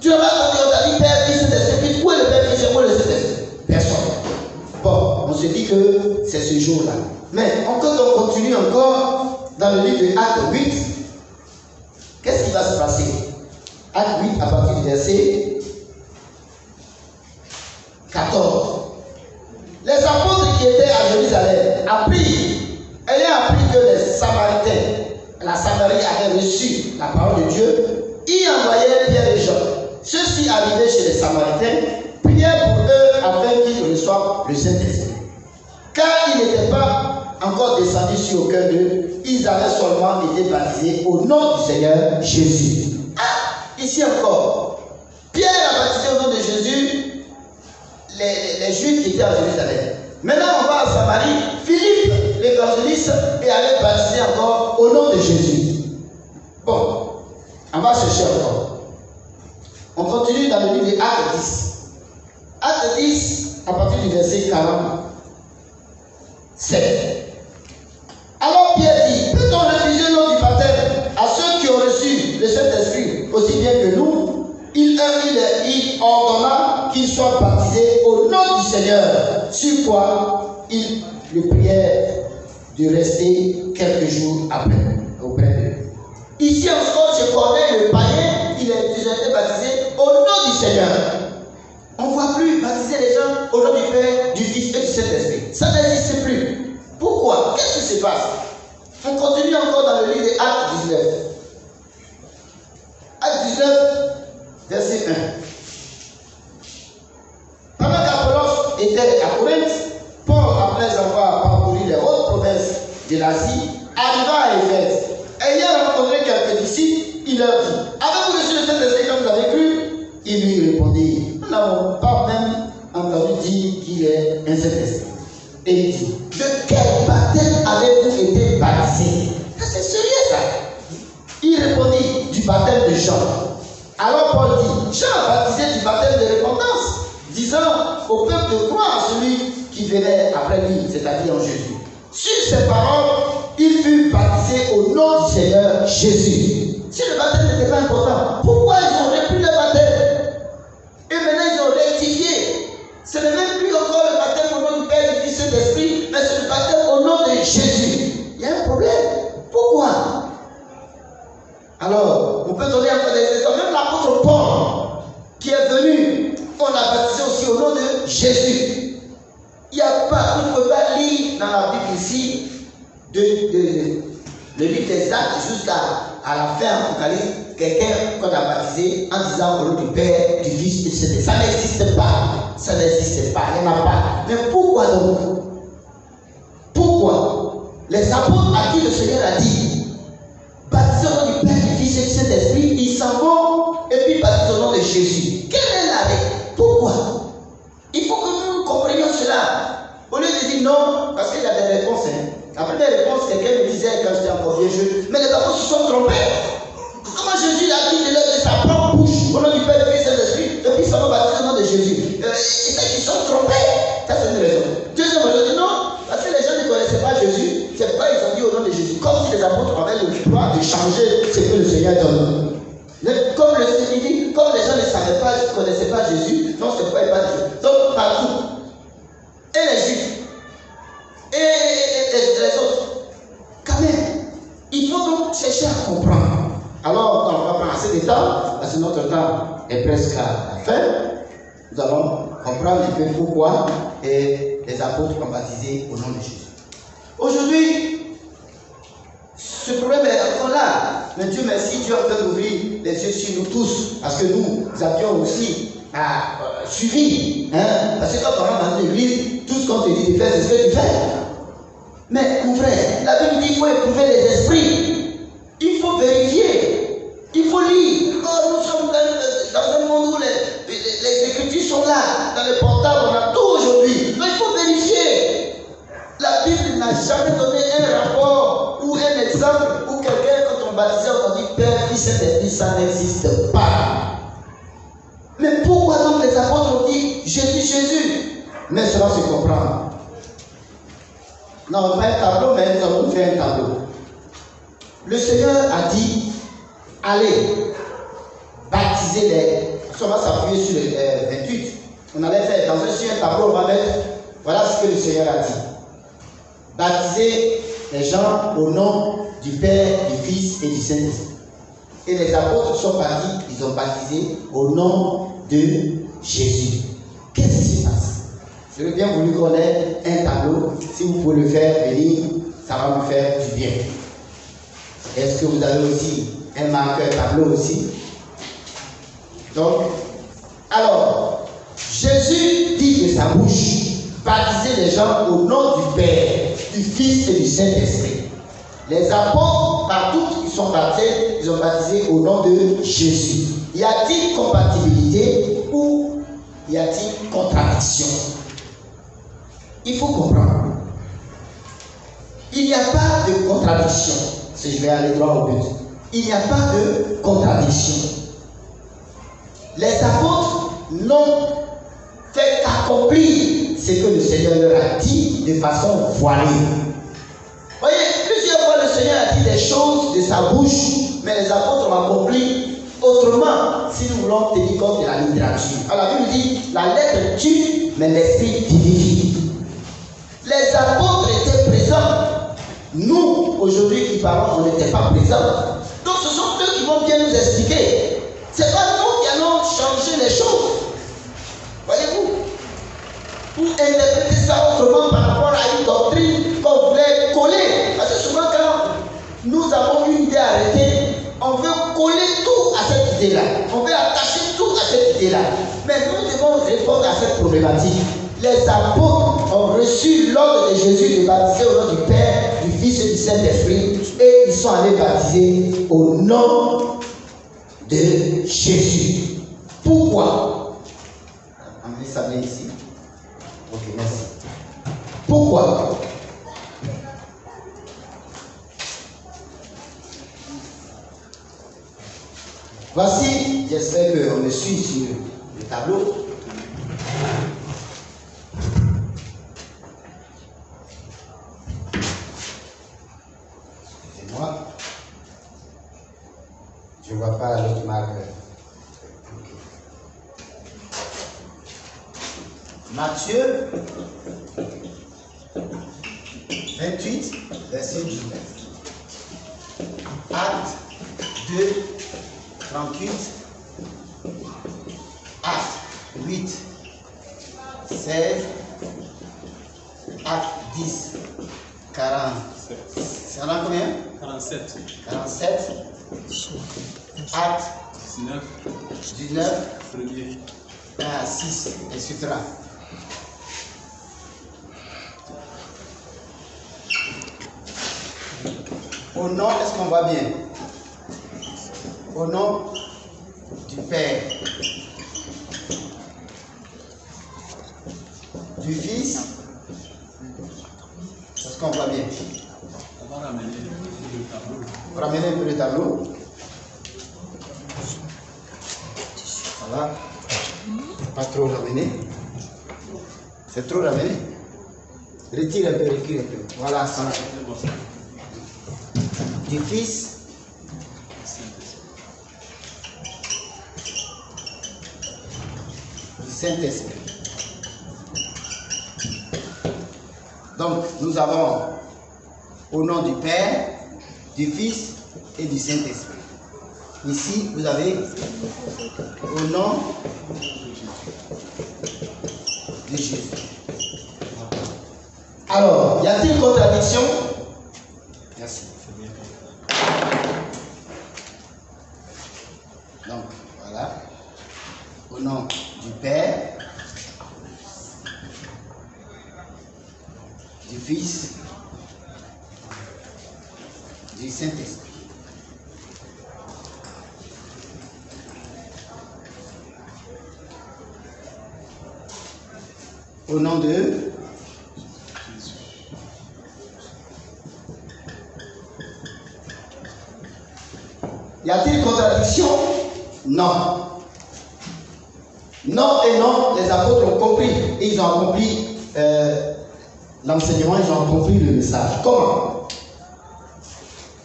tu n'as pas entendu, on t'a dit Père, Fils et Saint-Esprit. Où est le Père, Fils et où est le Saint-Esprit? Personne. Bon, on se dit que c'est ce jour-là. Mais quand on continue encore dans le livre de Actes 8, qu'est-ce qui va se passer? Actes 8 à partir du verset 14. Les apôtres qui étaient à Jérusalem ayant appris que les Samaritains, la Samarie avait reçu la parole de Dieu, y envoyaient Pierre et Jean. Ceux-ci arrivaient chez les Samaritains, prièrent pour eux afin qu'ils reçoivent le Saint-Esprit. Car ils n'étaient pas encore descendus sur aucun d'eux, ils avaient seulement été baptisés au nom du Seigneur Jésus. Ah, ici encore, Pierre a baptisé au nom de Jésus les Juifs qui étaient à Jérusalem. Maintenant, on va à Samarie. Philippe, l'évangéliste, est allé baptiser encore au nom de Jésus. Bon, on va chercher encore. On continue dans le livre de Actes 10. Actes 10, à partir du verset 47. Alors Pierre dit, peut-on refuser le nom du baptême à ceux qui ont reçu le Saint-Esprit aussi bien que nous? Il ordonna qu'ils soient baptisés au nom du Seigneur, sur quoi ils le prièrent de rester quelques jours après, auprès d'eux. Ici encore, je connais le païen, il a déjà été baptisé au nom du Seigneur. On ne voit plus baptiser les gens au nom du Père, du Fils et du Saint-Esprit. Ça n'existe plus. Pourquoi? Qu'est-ce qui se passe? On continue encore dans le livre de Actes 19. Actes 19, verset 1. Pendant qu'Apollos était à Corinthe, Paul, après avoir parcouru les hautes provinces de l'Asie, arriva à Éphèse. Ayant rencontré quelques disciples, il leur dit, avez-vous reçu le Saint-Esprit comme vous avez cru? Ils lui répondirent, nous n'avons pas même entendu dire qu'il est un Saint-Esprit. Et il dit, de quel baptême avez-vous été baptisés? C'est sérieux ça. Il répondit, du baptême de Jean. Alors Paul dit, Jean a baptisé du baptême de repentance, disant au peuple de croire en celui qui venait après lui, c'est-à-dire en Jésus. Sur ces paroles, ils furent baptisés au nom du Seigneur Jésus. Si le baptême n'était pas important, pourquoi ils ont repris le baptême? Et maintenant ils ont rectifié. Ce n'est même plus encore le baptême au nom du Père, du Fils et de l'Esprit, mais c'est le baptême au nom de Jésus. Il y a un problème. Pourquoi? Alors, on peut donner encore des exemples. Même l'apôtre Paul, qui est venu, on l'a baptisé aussi au nom de Jésus. Il n'y a pas, on ne peut pas lire dans la Bible ici, le livre des Actes jusqu'à la fin Apocalypse, quelqu'un qu'on a baptisé en disant au nom du Père, du Fils et du Saint-Esprit. Ça n'existe pas. Ça n'existe pas. Il n'y en a pas. Mais pourquoi donc? Pourquoi? Les apôtres à qui le Seigneur a dit, baptisés au nom du Père, du Fils et du Saint-Esprit, ils s'en vont et puis baptisés au nom de Jésus. Quel est l'arrêt? Pourquoi? Il faut que nous comprenions cela. Au lieu de dire non, parce qu'il y a des réponses. La première réponse, quelqu'un me disait quand j'étais encore vieux jeu, mais les apôtres se sont trompés. Comment Jésus l'a dit de sa propre bouche, au nom du Père, du Fils et de l'Esprit, et puis ça va baptiser au nom de Jésus. Et c'est qu'ils sont trompés. Ça, c'est une raison. Deuxième raison, dit non, parce que les gens ne connaissaient pas Jésus, c'est pourquoi ils ont dit au nom de Jésus. Comme si les apôtres avaient le pouvoir de changer ce que le Seigneur donne. Comme le Seigneur dit, comme les gens ne savaient pas, ne connaissaient pas Jésus, donc c'est pourquoi ils parlent de Jésus. Donc, partout. Et les Juifs. Et les autres. Quand même, il faut donc chercher à comprendre. Alors, on va prendre assez de temps, parce que notre temps est presque à la fin. Nous allons comprendre un peu pourquoi les apôtres ont baptisé au nom de Jésus. Aujourd'hui, ce problème est encore là. Mais Dieu merci, Dieu a fait d'ouvrir les yeux sur nous tous, parce que nous avions aussi suivi. Parce que quand on rentre dans l'église, tout ce qu'on te dit de faire, c'est ce que tu fais. Mais mon frère, la Bible dit qu'il faut éprouver les esprits. Il faut vérifier. Il faut lire. Oh, nous sommes dans un monde où les écritures sont là. Dans le portable, on a tout aujourd'hui. Mais il faut vérifier. La Bible n'a jamais donné un rapport ou un exemple où quelqu'un, quand on baptisait, on dit Père, Fils et Esprit, ça n'existe pas. Mais pourquoi donc les apôtres ont dit Jésus, Jésus? Mais cela se comprend. Non, pas un tableau, mais nous avons fait un tableau. Le Seigneur a dit allez, baptiser les. On va s'appuyer sur le 28. On allait faire sur un tableau, on va mettre. Voilà ce que le Seigneur a dit. Baptiser les gens au nom du Père, du Fils et du Saint-Esprit. Et les apôtres sont partis, ils ont baptisé au nom de Jésus. Qu'est-ce qui se passe? J'aurais bien voulu qu'on ait un tableau. Si vous pouvez le faire, venir, ça va nous faire du bien. Est-ce que vous avez aussi un marqueur tableau aussi? Donc, alors, Jésus dit de sa bouche, baptiser les gens au nom du Père, du Fils et du Saint-Esprit. Les apôtres, partout ils sont baptisés, ils ont baptisé au nom de Jésus. Y a-t-il compatibilité ou y a-t-il contradiction? Il faut comprendre. Il n'y a pas de contradiction. Si je vais aller droit au but. Il n'y a pas de contradiction. Les apôtres n'ont fait qu'accomplir ce que le Seigneur leur a dit de façon voilée. Voyez, plusieurs fois le Seigneur a dit des choses de sa bouche, mais les apôtres ont accompli autrement si nous voulons tenir compte de la littérature. Alors la Bible dit, la lettre tue, mais l'esprit vivifie. Les apôtres étaient présents. Nous, aujourd'hui qui parlons, on n'était pas présents. Donc ce sont eux qui vont bien nous expliquer. Ce n'est pas nous qui allons changer les choses. Voyez-vous? Pour interpréter ça autrement par rapport à une doctrine qu'on voulait coller. Parce que souvent quand nous avons une idée arrêtée, on veut coller tout à cette idée-là. On veut attacher tout à cette idée-là. Mais nous devons répondre à cette problématique. Les apôtres ont reçu l'ordre de Jésus de baptiser au nom du Père, du Fils et du Saint-Esprit. Et ils sont allés baptiser au nom de Jésus. Pourquoi? Amenez ça bien ici. Ok, merci. Pourquoi? Voici, j'espère qu'on me suit sur le tableau. voir l'autre marqueur. Matthieu 28, verset 19. Acte 2, 38. Acte 8, 16. Acte 10, 40. Ça en a combien? 47. 47. Acte 19. 6, etc. Au nom, est-ce qu'on voit bien? Au nom du Père, du Fils, est-ce qu'on voit bien? On va ramener le tableau. Ramener un peu le tableau. Voilà. Pas trop ramener. C'est trop ramené. Retire un peu, recule un peu. Voilà, ça. Du Fils, du Saint-Esprit. Donc, nous avons au nom du Père, du Fils et du Saint-Esprit. Ici, vous avez au nom de Jésus. Alors, y a-t-il contradiction? Merci. Donc, voilà. Au nom du Père, du Fils, du Saint-Esprit. Au nom de y a-t-il contradiction? Non. Non et non, les apôtres ont compris. Et ils ont accompli l'enseignement, ils ont compris le message. Comment?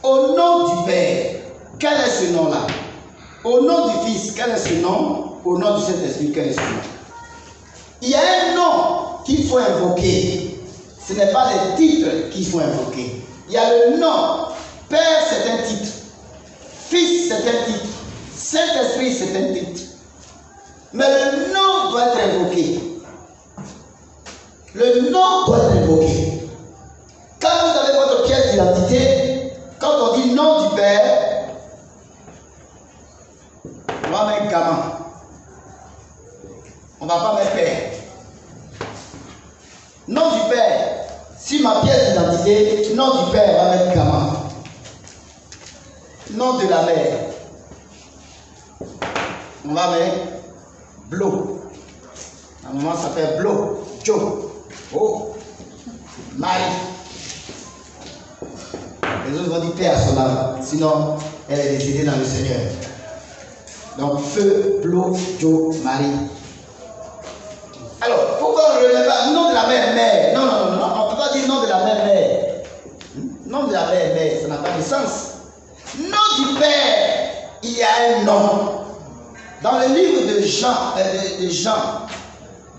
Au nom du Père, quel est ce nom-là? Au nom du Fils, quel est ce nom? Au nom du Saint-Esprit, quel est ce nom? Il y a un nom qu'il faut invoquer. Ce n'est pas les titres qu'il faut invoquer. Il y a le nom. Père, c'est un titre. Fils, c'est un titre. Saint-Esprit, c'est un titre. Mais le nom doit être invoqué. Le nom doit être invoqué. Quand vous avez votre pièce d'identité, quand on dit nom du Père, on va mettre gamin. On ne va pas mettre Père. Nom du Père. Si ma pièce d'identité, nom du Père, on va mettre gamin. Nom de la mère, on va mettre Blo. À un moment, ça s'appelle Blo. Joe. Oh. Marie. Les autres vont dire paix à son âme. Sinon, elle est décédée dans le Seigneur. Donc, feu, Blo, Joe, Marie. Alors, pourquoi on ne remet pas nom de la mère? Non, non, non, non. On ne peut pas dire nom de la mère. Nom de la mère, ça n'a pas de sens. Nom du Père, il y a un nom. Dans le livre de Jean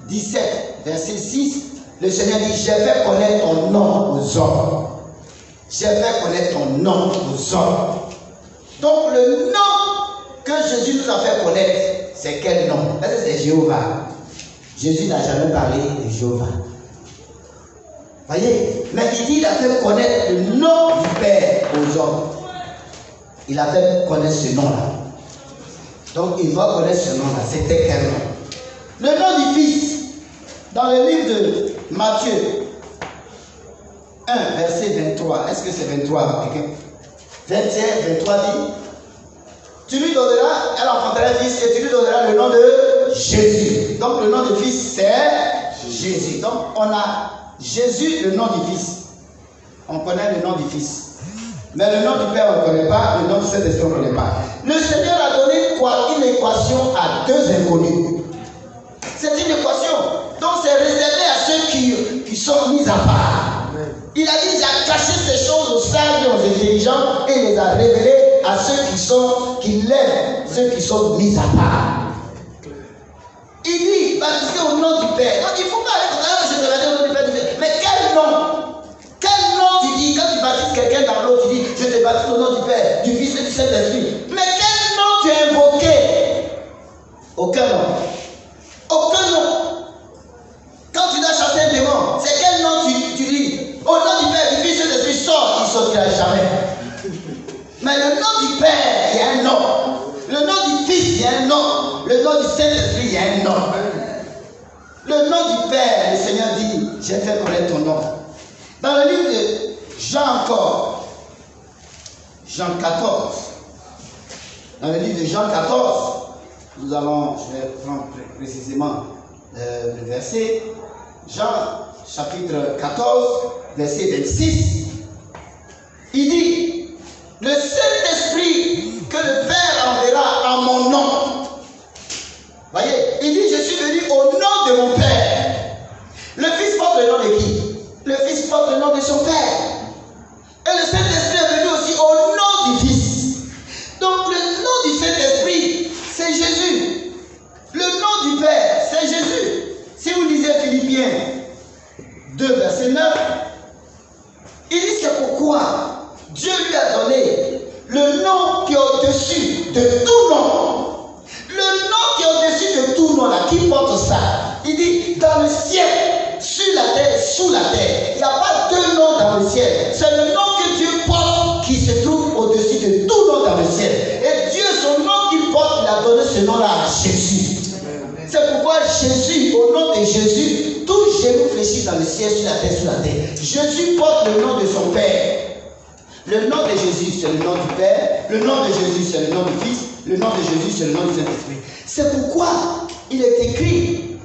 17, verset 6, le Seigneur dit, j'ai fait connaître ton nom aux hommes. J'ai fait connaître ton nom aux hommes. Donc le nom que Jésus nous a fait connaître, c'est quel nom? Est-ce que c'est Jéhovah? Jésus n'a jamais parlé de Jéhovah. Voyez, mais il dit, il a fait connaître le nom du Père aux hommes. Il a fait connaître ce nom-là. Donc il va connaître ce nom-là. C'était quel nom? Le nom du Fils. Dans le livre de Matthieu 1, verset 23. Est-ce que c'est 23? 21, 23 dit, tu lui donneras, elle enfantera un fils et tu lui donneras le nom de Jésus. Donc le nom du Fils, c'est Jésus. Donc on a Jésus, le nom du Fils. On connaît le nom du Fils. Mais le nom du Père, on ne connaît pas. Le nom du Saint-Esprit, on ne connaît pas. Le Seigneur a donné quoi? Une équation à deux inconnus. C'est une équation. Donc c'est réservé à ceux qui sont mis à part. Il a dit, il a caché ces choses aux sages et aux intelligents et il les a révélées à ceux qui l'aiment, ceux qui sont mis à part. Il dit, baptisé au nom du Père. Donc il ne faut pas aller comme ça, je te baptise au nom du Père. Mais quel nom? Quel nom tu dis? Quand tu baptises quelqu'un dans l'eau, tu dis, je te baptise au nom du Père, du Fils et du Saint-Esprit. Mais quel nom tu as invoqué? Aucun nom. Aucun nom. Quand tu dois chasser un démon, c'est quel nom tu dis? Au nom du Père, du Fils et du Saint-Esprit, sort, il ne sortira jamais. Mais le nom du Père, il y a un nom. Le nom du Fils, il y a un nom. Le nom du Saint-Esprit, il y a un nom. Le nom du Père, le Seigneur dit, j'ai fait connaître ton nom. Dans le livre de Jean encore, Jean 14, dans le livre de Jean 14, nous allons, je vais prendre précisément le verset, Jean chapitre 14, verset 26, il dit, le Saint-Esprit que le Père enverra en mon nom. Voyez, il dit, je suis venu au nom de mon Père. Le Fils porte le nom de qui? Le Fils porte le nom de son Père. Et le Saint-Esprit est venu aussi au nom du Fils. Donc le nom du Saint-Esprit, c'est Jésus. Le nom du Père, c'est Jésus. Si vous lisez Philippiens 2, verset 9, il dit c'est pourquoi Dieu lui a donné le nom qui est au-dessus de tout nom. Le nom qui est au-dessus de tout nom, là, qui porte ça? Il dit, dans le ciel, sur la terre, sous la terre. Il n'y a pas deux noms dans le ciel. C'est le nom que Dieu porte qui se trouve au-dessus de tout nom dans le ciel. Et Dieu, son nom qu'il porte, il a donné ce nom-là à Jésus. C'est pourquoi Jésus, au nom de Jésus, tout genou fléchit dans le ciel, sur la terre, sous la terre. Jésus porte le nom de son Père. Le nom de Jésus, c'est le nom du Père. Le nom de Jésus, c'est le nom du Fils. Le nom de Jésus, c'est le nom du Saint-Esprit. C'est pourquoi il est écrit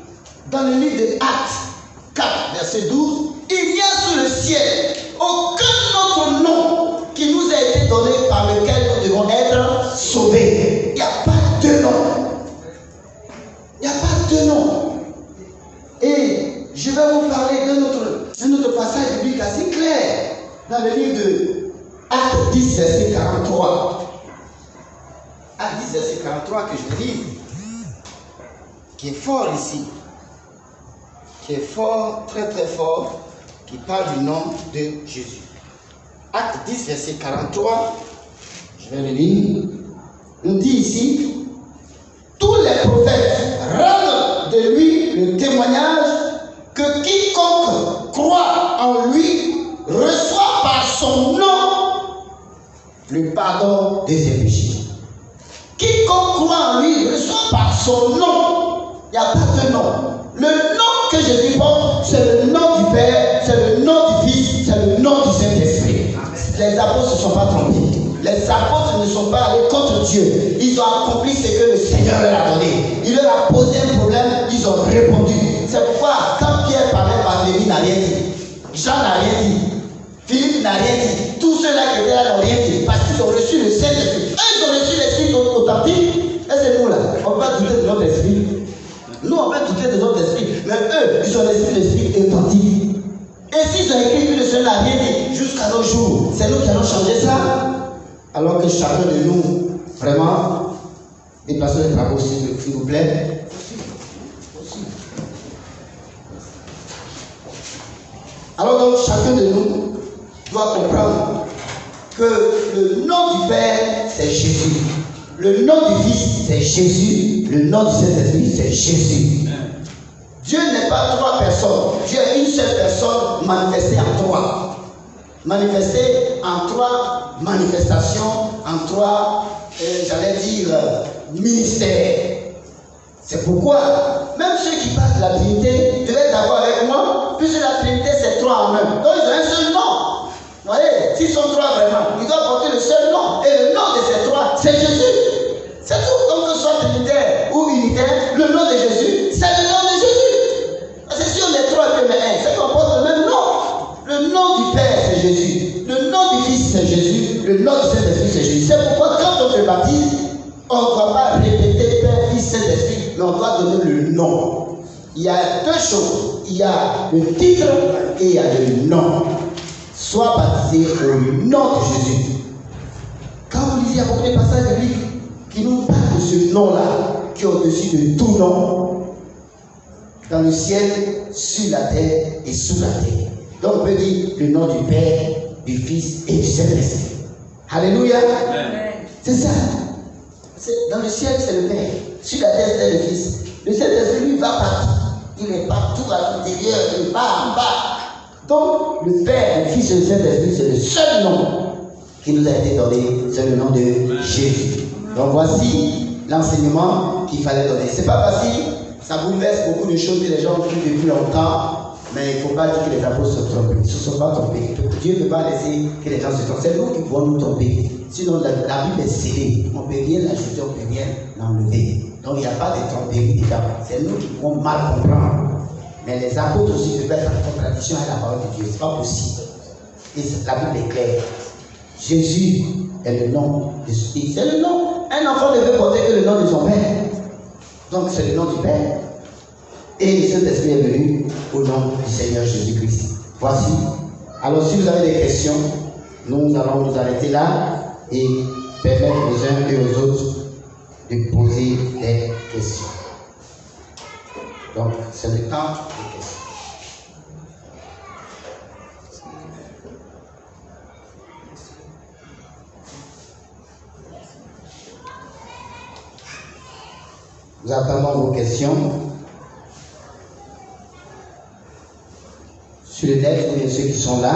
dans le livre de Actes 4, verset 12, il n'y a sous le ciel aucun autre nom qui nous a été donné par lequel nous devons être sauvés. Il n'y a pas de nom. Il n'y a pas de nom. Et je vais vous parler d'un autre passage biblique assez clair dans le livre de Actes 10, verset 43. Actes 10, verset 43 que je lis, qui est fort ici, qui est fort, très très fort, qui parle du nom de Jésus. Acte 10, verset 43, je vais le lire. On dit ici, tous les prophètes rendent de lui le témoignage que quiconque croit en lui reçoit par son nom le pardon de ses péchés. Quiconque croit en lui reçoit par son nom. Il n'y a pas de nom. Le nom que Jésus porte, c'est le nom du Père, c'est le nom du Fils, c'est le nom du Saint-Esprit. Les apôtres ne se sont pas trompés. Les apôtres ne sont pas allés contre Dieu. Ils ont accompli ce que le Seigneur leur a donné. Il leur a posé un problème, ils ont répondu. C'est pourquoi quand Pierre parlait, Barthélemy n'a rien dit. Jean n'a rien dit. Philippe n'a rien dit. Tous ceux-là qui étaient là n'ont rien dit. Parce qu'ils ont reçu le Saint-Esprit. Eux, ils ont reçu l'Esprit authentique. Et c'est nous là. On ne peut pas douter de notre esprit. Nous, on peut douter de notre esprit. Mais eux, ils ont l'esprit authentique. Et s'ils ont écrit que le Seigneur n'a rien dit jusqu'à nos jours, c'est nous qui allons changer ça. Alors que chacun de nous, vraiment, déplaçons les travaux, s'il vous plaît. Alors donc, chacun de nous doit comprendre que le nom du Père, c'est Jésus. Le nom du Fils, c'est Jésus. Le nom du Saint-Esprit, c'est Jésus. Dieu n'est pas trois personnes. Dieu est une seule personne manifestée en trois. Manifestée en trois manifestations, en trois, j'allais dire, ministères. C'est pourquoi, même ceux qui parlent de la Trinité devaient être d'accord avec moi, puisque la Trinité c'est trois en un. Donc ils ont un seul nom. Vous voyez, s'ils sont trois vraiment, ils doivent porter le seul nom. Et le nom de ces trois, c'est Jésus. C'est tout. Donc que ce soit trinitaire ou unitaire, le nom de Jésus, c'est le nom de Jésus. Parce que si on est trois et un, c'est qu'on porte le même nom. Le nom du Père, c'est Jésus. Le nom du Fils, c'est Jésus. Le nom du Saint-Esprit, c'est Jésus. C'est pourquoi quand on se baptise, on ne doit pas répéter Père, Fils, Saint-Esprit, mais on doit donner le nom. Il y a deux choses. Il y a le titre et il y a le nom. Sois baptisé au nom de Jésus. Quand vous lisez il y a beaucoup de passages de Bible qui nous parlent de ce nom-là, qui est au-dessus de tout nom, dans le ciel, sur la terre et sous la terre. Donc on peut dire le nom du Père, du Fils et du Saint-Esprit. Alléluia. C'est ça. Dans le ciel, c'est le Père. Sur la terre, c'est le Fils. Le Saint-Esprit, lui, va partout. Il est partout à l'intérieur, il va en bas. Donc, le Père, le Fils et le Saint-Esprit, c'est le seul nom qui nous a été donné. C'est le nom de Jésus. Donc, voici l'enseignement qu'il fallait donner. C'est pas facile. Ça bouleverse beaucoup de choses que les gens ont vu depuis longtemps. Mais il ne faut pas dire que les apôtres se trompent. Ils ne se sont pas trompés. Dieu ne peut pas laisser que les gens se trompent. C'est nous qui pouvons nous tromper. Sinon, la Bible est scellée. On ne peut rien l'ajouter, on ne peut rien l'enlever. Donc, il n'y a pas de tromperie dedans. C'est nous qui pouvons mal comprendre. Mais les apôtres aussi peuvent être en contradiction avec la parole de Dieu. Ce n'est pas possible. Et la Bible est claire. Jésus est le nom de Jésus. C'est le nom. Un enfant ne veut porter que le nom de son Père. Donc, c'est le nom du Père. Et le Saint-Esprit est venu au nom du Seigneur Jésus-Christ. Voici. Alors, si vous avez des questions, nous allons nous arrêter là et permettre aux uns et aux autres de poser des questions. Donc, c'est le temps des questions. Nous attendons vos questions. Sur le net, il y a ceux qui sont là,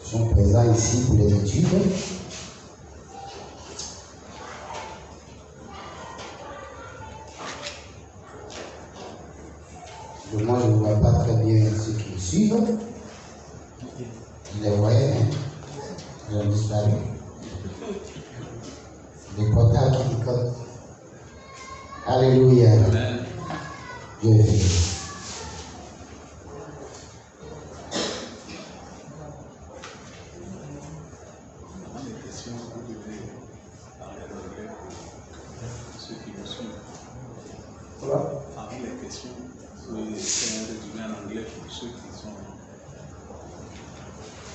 sont présents ici pour les études. Moi, je ne vois pas très bien ceux qui me suivent. Je les voyais, mais ils ont disparu. Les portails qui picotent. Alléluia. Dieu est fidèle.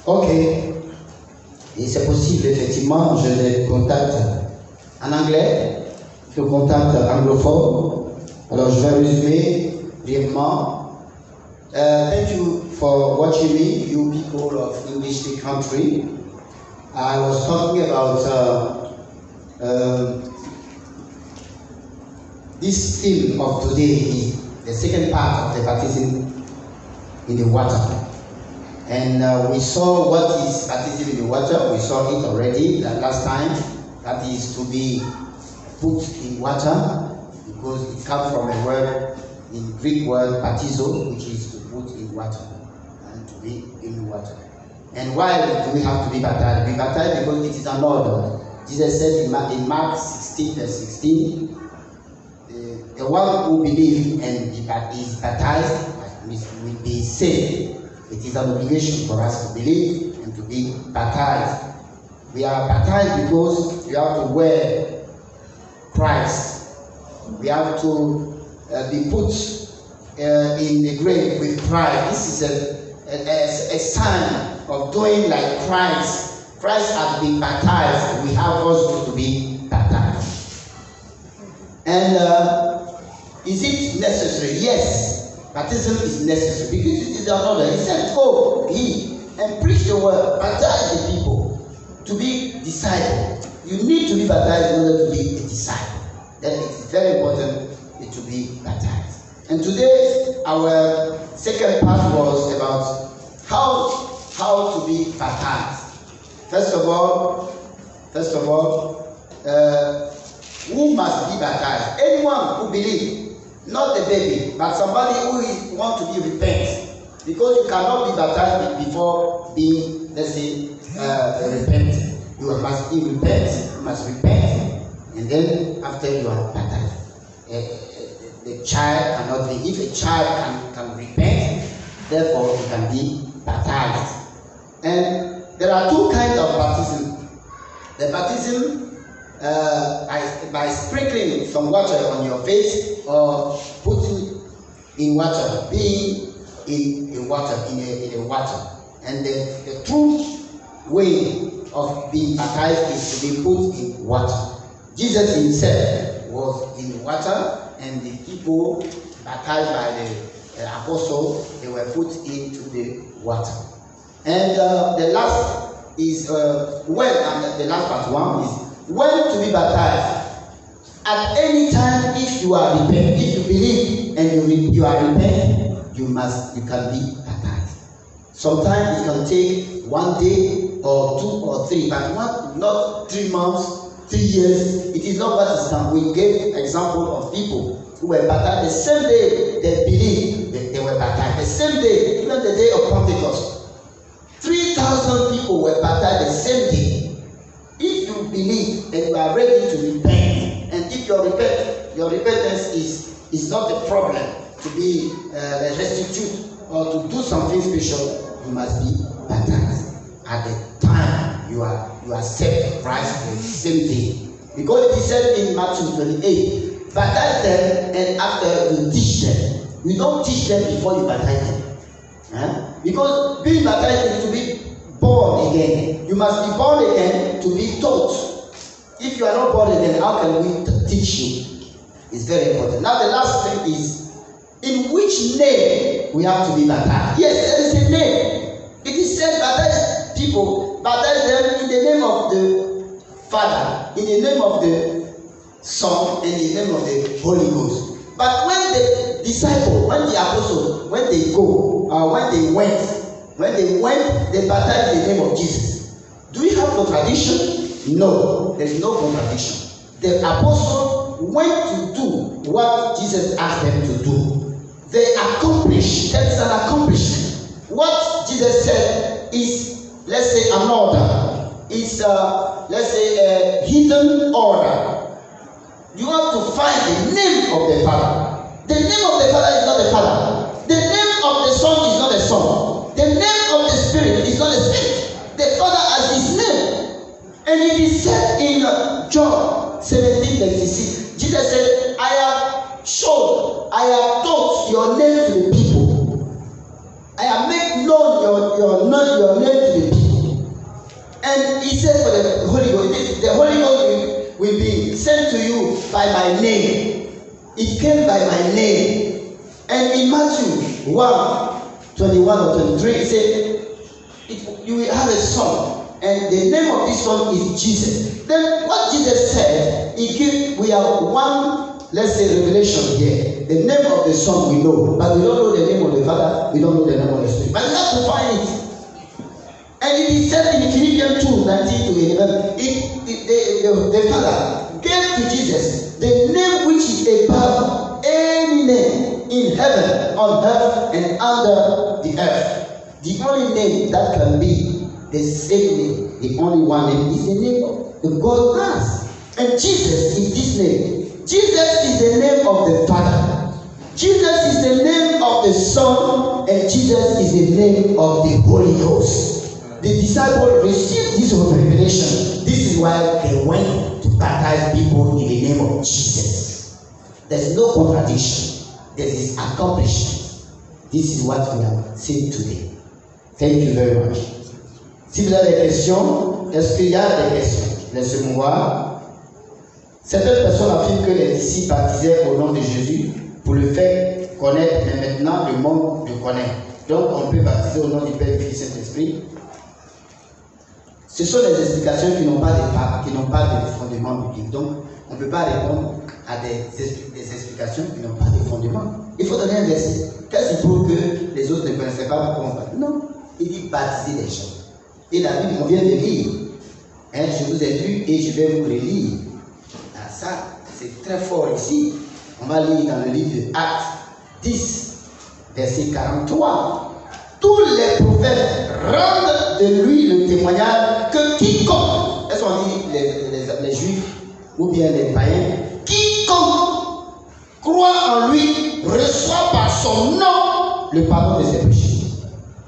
Ok. Et c'est possible, effectivement, je les contacte en anglais, je contacte anglophone. Alors, je vais résumer brièvement. Thank you for watching me, you people of English country. I was talking about this theme of today is the second part of the baptism in the water. And we saw what is baptism in the water. We saw it already last time. That is to be put in water, because it comes from a word, in Greek word, baptizo, which is to put in water, and to be in water. And why do we have to be baptized? Be baptized because it is an order. Jesus said in Mark 16, verse 16, the one who believes and is baptized will be saved. It is an obligation for us to believe and to be baptized. We are baptized because we have to wear Christ. We have to be put in the grave with Christ. This is a sign of doing like Christ. Christ has been baptized. We have also to be baptized. And is it necessary? Yes. Baptism is necessary because it is another. He said, go ye and preach the word, baptize the people to be disciples. You need to be baptized in order to be a disciple. Then it is very important to be baptized. And today, our second part was about how to be baptized. First of all, who must be baptized? Anyone who believes. Not the baby, but somebody who wants to be repentant. Because you cannot be baptized before being, let's say, repentant. You must be repentant. You must repent, and then after you are baptized. The child cannot be. If a child can repent, therefore he can be baptized. And there are two kinds of baptism. The baptism by sprinkling some water on your face or putting in water, being in water. And the true way of being baptized is to be put in water. Jesus himself was in water, and the people baptized by the apostle, they were put into the water. And the last is when, and the last part one is when to be baptized. At any time, if you are repent, if you believe and you are repent, you can be baptized. Sometimes it can take 1 day or 2 or 3, but not 3 months, 3 years. It is not what is done. We gave example of people who were baptized the same day they believed they were baptized. The same day, even the day of Pentecost. 3,000 people were baptized the same day. If you believe and you are ready to repent, and if your repentance is not a problem to be restitute or to do something special, you must be baptized at the time you accept Christ the same day. Because it is said in Matthew 28, baptize them and after you teach them. You don't teach them before you baptize them. Because being baptized is to be born again. You must be born again to be taught. If you are not born again, how can we teach you? It's very important. Now the last thing is, in which name we have to be baptized? Yes, there is a name. It is said baptize people, baptize them in the name of the Father, in the name of the Son, and in the name of the Holy Ghost. But when the disciple, when the apostle, when they go, when they went, they baptized in the name of Jesus. Do we have no tradition? No, there is no contradiction. The apostles went to do what Jesus asked them to do. They accomplished. That is an accomplishment. What Jesus said is, let's say, an order. It's let's say a hidden order. You have to find the name of the Father. The name of the Father is not the Father. The name of the Son is not the Son. The name of the Spirit is not the Spirit. The Father has his name. And it is said in John 17:36, Jesus said, I have taught your name to the people. I have made known your name to the people. And he said for the Holy Ghost, the Holy Ghost will be sent to you by my name. It came by my name. And in Matthew 1:21 or 23, he said, you will have a son. And the name of this son is Jesus. Then what Jesus said, we have one, let's say, revelation here. The name of the Son we know, but we don't know the name of the Father, we don't know the name of the Spirit. But we have to find it. And it is said in Philippians 2:19-11, the Father gave to Jesus the name which is above any name in heaven, on earth, and under the earth. The only name that can be the same name, the only one name, is the name of God has. And Jesus is this name. Jesus is the name of the Father. Jesus is the name of the Son. And Jesus is the name of the Holy Ghost. The disciples received this revelation. This is why they went to baptize people in the name of Jesus. There's no contradiction. There is accomplishment. This is what we have seen today. Thank you very much. Si vous avez des questions, est-ce qu'il y a des questions? Laissez-moi voir. Certaines personnes affirment que les disciples baptisaient au nom de Jésus pour le faire connaître, mais maintenant le monde le connaît. Donc on peut baptiser au nom du Père, du Fils et du Saint-Esprit. Ce sont des explications qui n'ont pas de fondement biblique. Donc on ne peut pas répondre à des explications qui n'ont pas de fondement. Il faut donner un verset. Qu'est-ce qui prouve que les autres ne connaissaient pas comment baptiser? Non, il dit baptiser les gens. Et la Bible, on vient de lire. Je vous ai lu et je vais vous le lire. Ça, c'est très fort ici. On va lire dans le livre de Actes 10, verset 43. Tous les prophètes rendent de lui le témoignage que quiconque, est-ce qu'on dit les juifs ou bien les païens, quiconque croit en lui reçoit par son nom le pardon de ses péchés.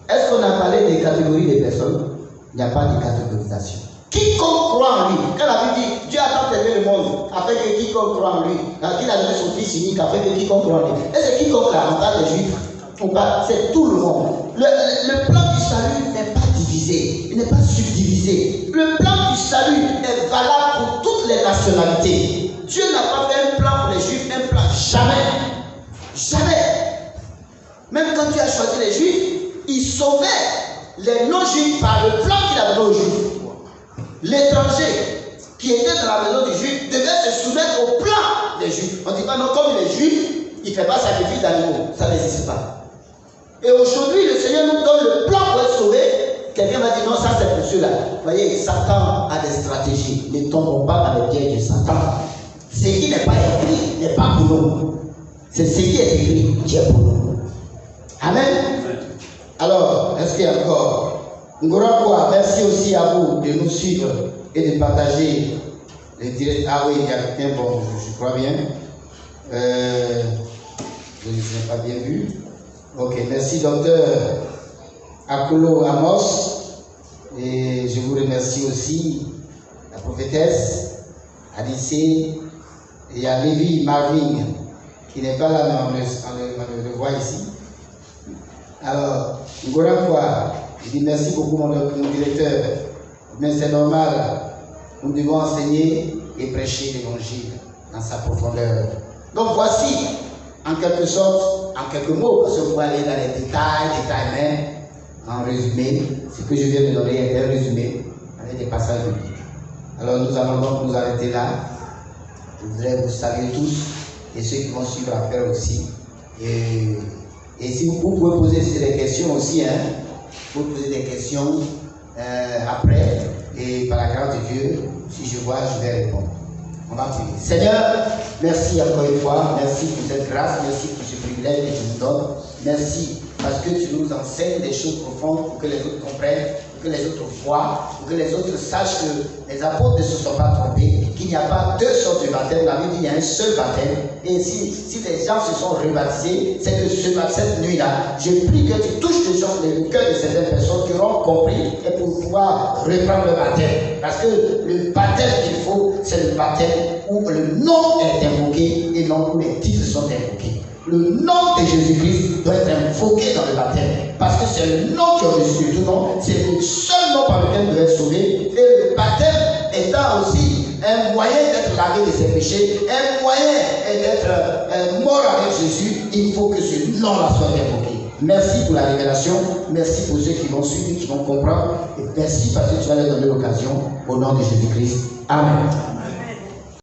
Est-ce qu'on a parlé des catégories des personnes? Il n'y a pas de catégorisation. Quiconque croit en lui. Quand la Bible dit Dieu a tant aimé le monde afin que quiconque croit en lui, qu'il a donné son Fils unique afin que quiconque croit en lui. Et c'est quiconque là, on parle des juifs. C'est tout le monde. Le plan du salut n'est pas divisé, il n'est pas subdivisé. Le plan du salut est valable pour toutes les nationalités. Dieu n'a pas fait un plan pour les Juifs, un plan jamais. Jamais. Même quand Dieu a choisi les Juifs, il sauvait les non-Juifs par le plan qu'il a donné aux Juifs. L'étranger qui était dans la maison du Juif devait se soumettre au plan des Juifs. On ne dit pas non, comme il est Juif, il ne fait pas sacrifice d'animaux. Ça n'existe pas. Et aujourd'hui, le Seigneur nous donne le plan pour être sauvé. Quelqu'un va dire non, ça c'est pour ceux-là. Vous voyez, Satan a des stratégies. Ne tombons pas dans les pièges de Satan. Ce qui n'est pas écrit n'est pas pour nous. C'est ce qui est écrit qui est pour nous. Amen. Alors, est-ce qu'il y a encore? Ngorakwa, merci aussi à vous de nous suivre et de partager les directs. Ah oui, il y a quelqu'un, bon, je crois bien. Je n'ai pas bien vu. Ok, merci docteur Akolo Amos. Et je vous remercie aussi la prophétesse Alice. Et il y a Lévi Marvin qui n'est pas là, mais on le voit ici. Alors, Ngorakwa, je dis merci beaucoup mon directeur. Mais c'est normal, nous devons enseigner et prêcher l'évangile dans sa profondeur. Donc voici, en quelque sorte, en quelques mots, parce que vous pouvez aller dans les détails même, en résumé, ce que je viens de donner est un résumé avec des passages bibliques. Alors nous allons donc nous arrêter là. Je voudrais vous saluer tous et ceux qui vont suivre après aussi. Et si vous pouvez poser des questions aussi, hein, vous pouvez poser des questions après, et par la grâce de Dieu, si je vois, je vais répondre. On va prier. Seigneur, merci encore une fois, merci pour cette grâce, merci pour ce privilège que tu nous donnes. Merci parce que tu nous enseignes des choses profondes pour que les autres comprennent, pour que les autres voient, pour que les autres sachent que les apôtres ne se sont pas trompés, qu'il n'y a pas deux sortes de baptême. La Bible dit qu'il y a un seul baptême. Et si les gens se sont rebaptisés, c'est que cette nuit-là, je prie que tu touches le cœur de certaines personnes qui auront compris et pour pouvoir reprendre le baptême. Parce que le baptême qu'il faut, c'est le baptême où le nom est invoqué et non où les titres sont invoqués. Le nom de Jésus-Christ doit être invoqué dans le baptême. Parce que c'est le nom qui est au-dessus de tout nom. C'est le seul nom par lequel nous devons être sauvés. Et le baptême étant aussi un moyen d'être lavé de ses péchés, un moyen d'être mort avec Jésus, il faut que ce nom-là soit invoqué. Merci pour la révélation. Merci pour ceux qui vont suivre, qui vont comprendre. Et merci parce que tu vas leur donner l'occasion au nom de Jésus-Christ. Amen.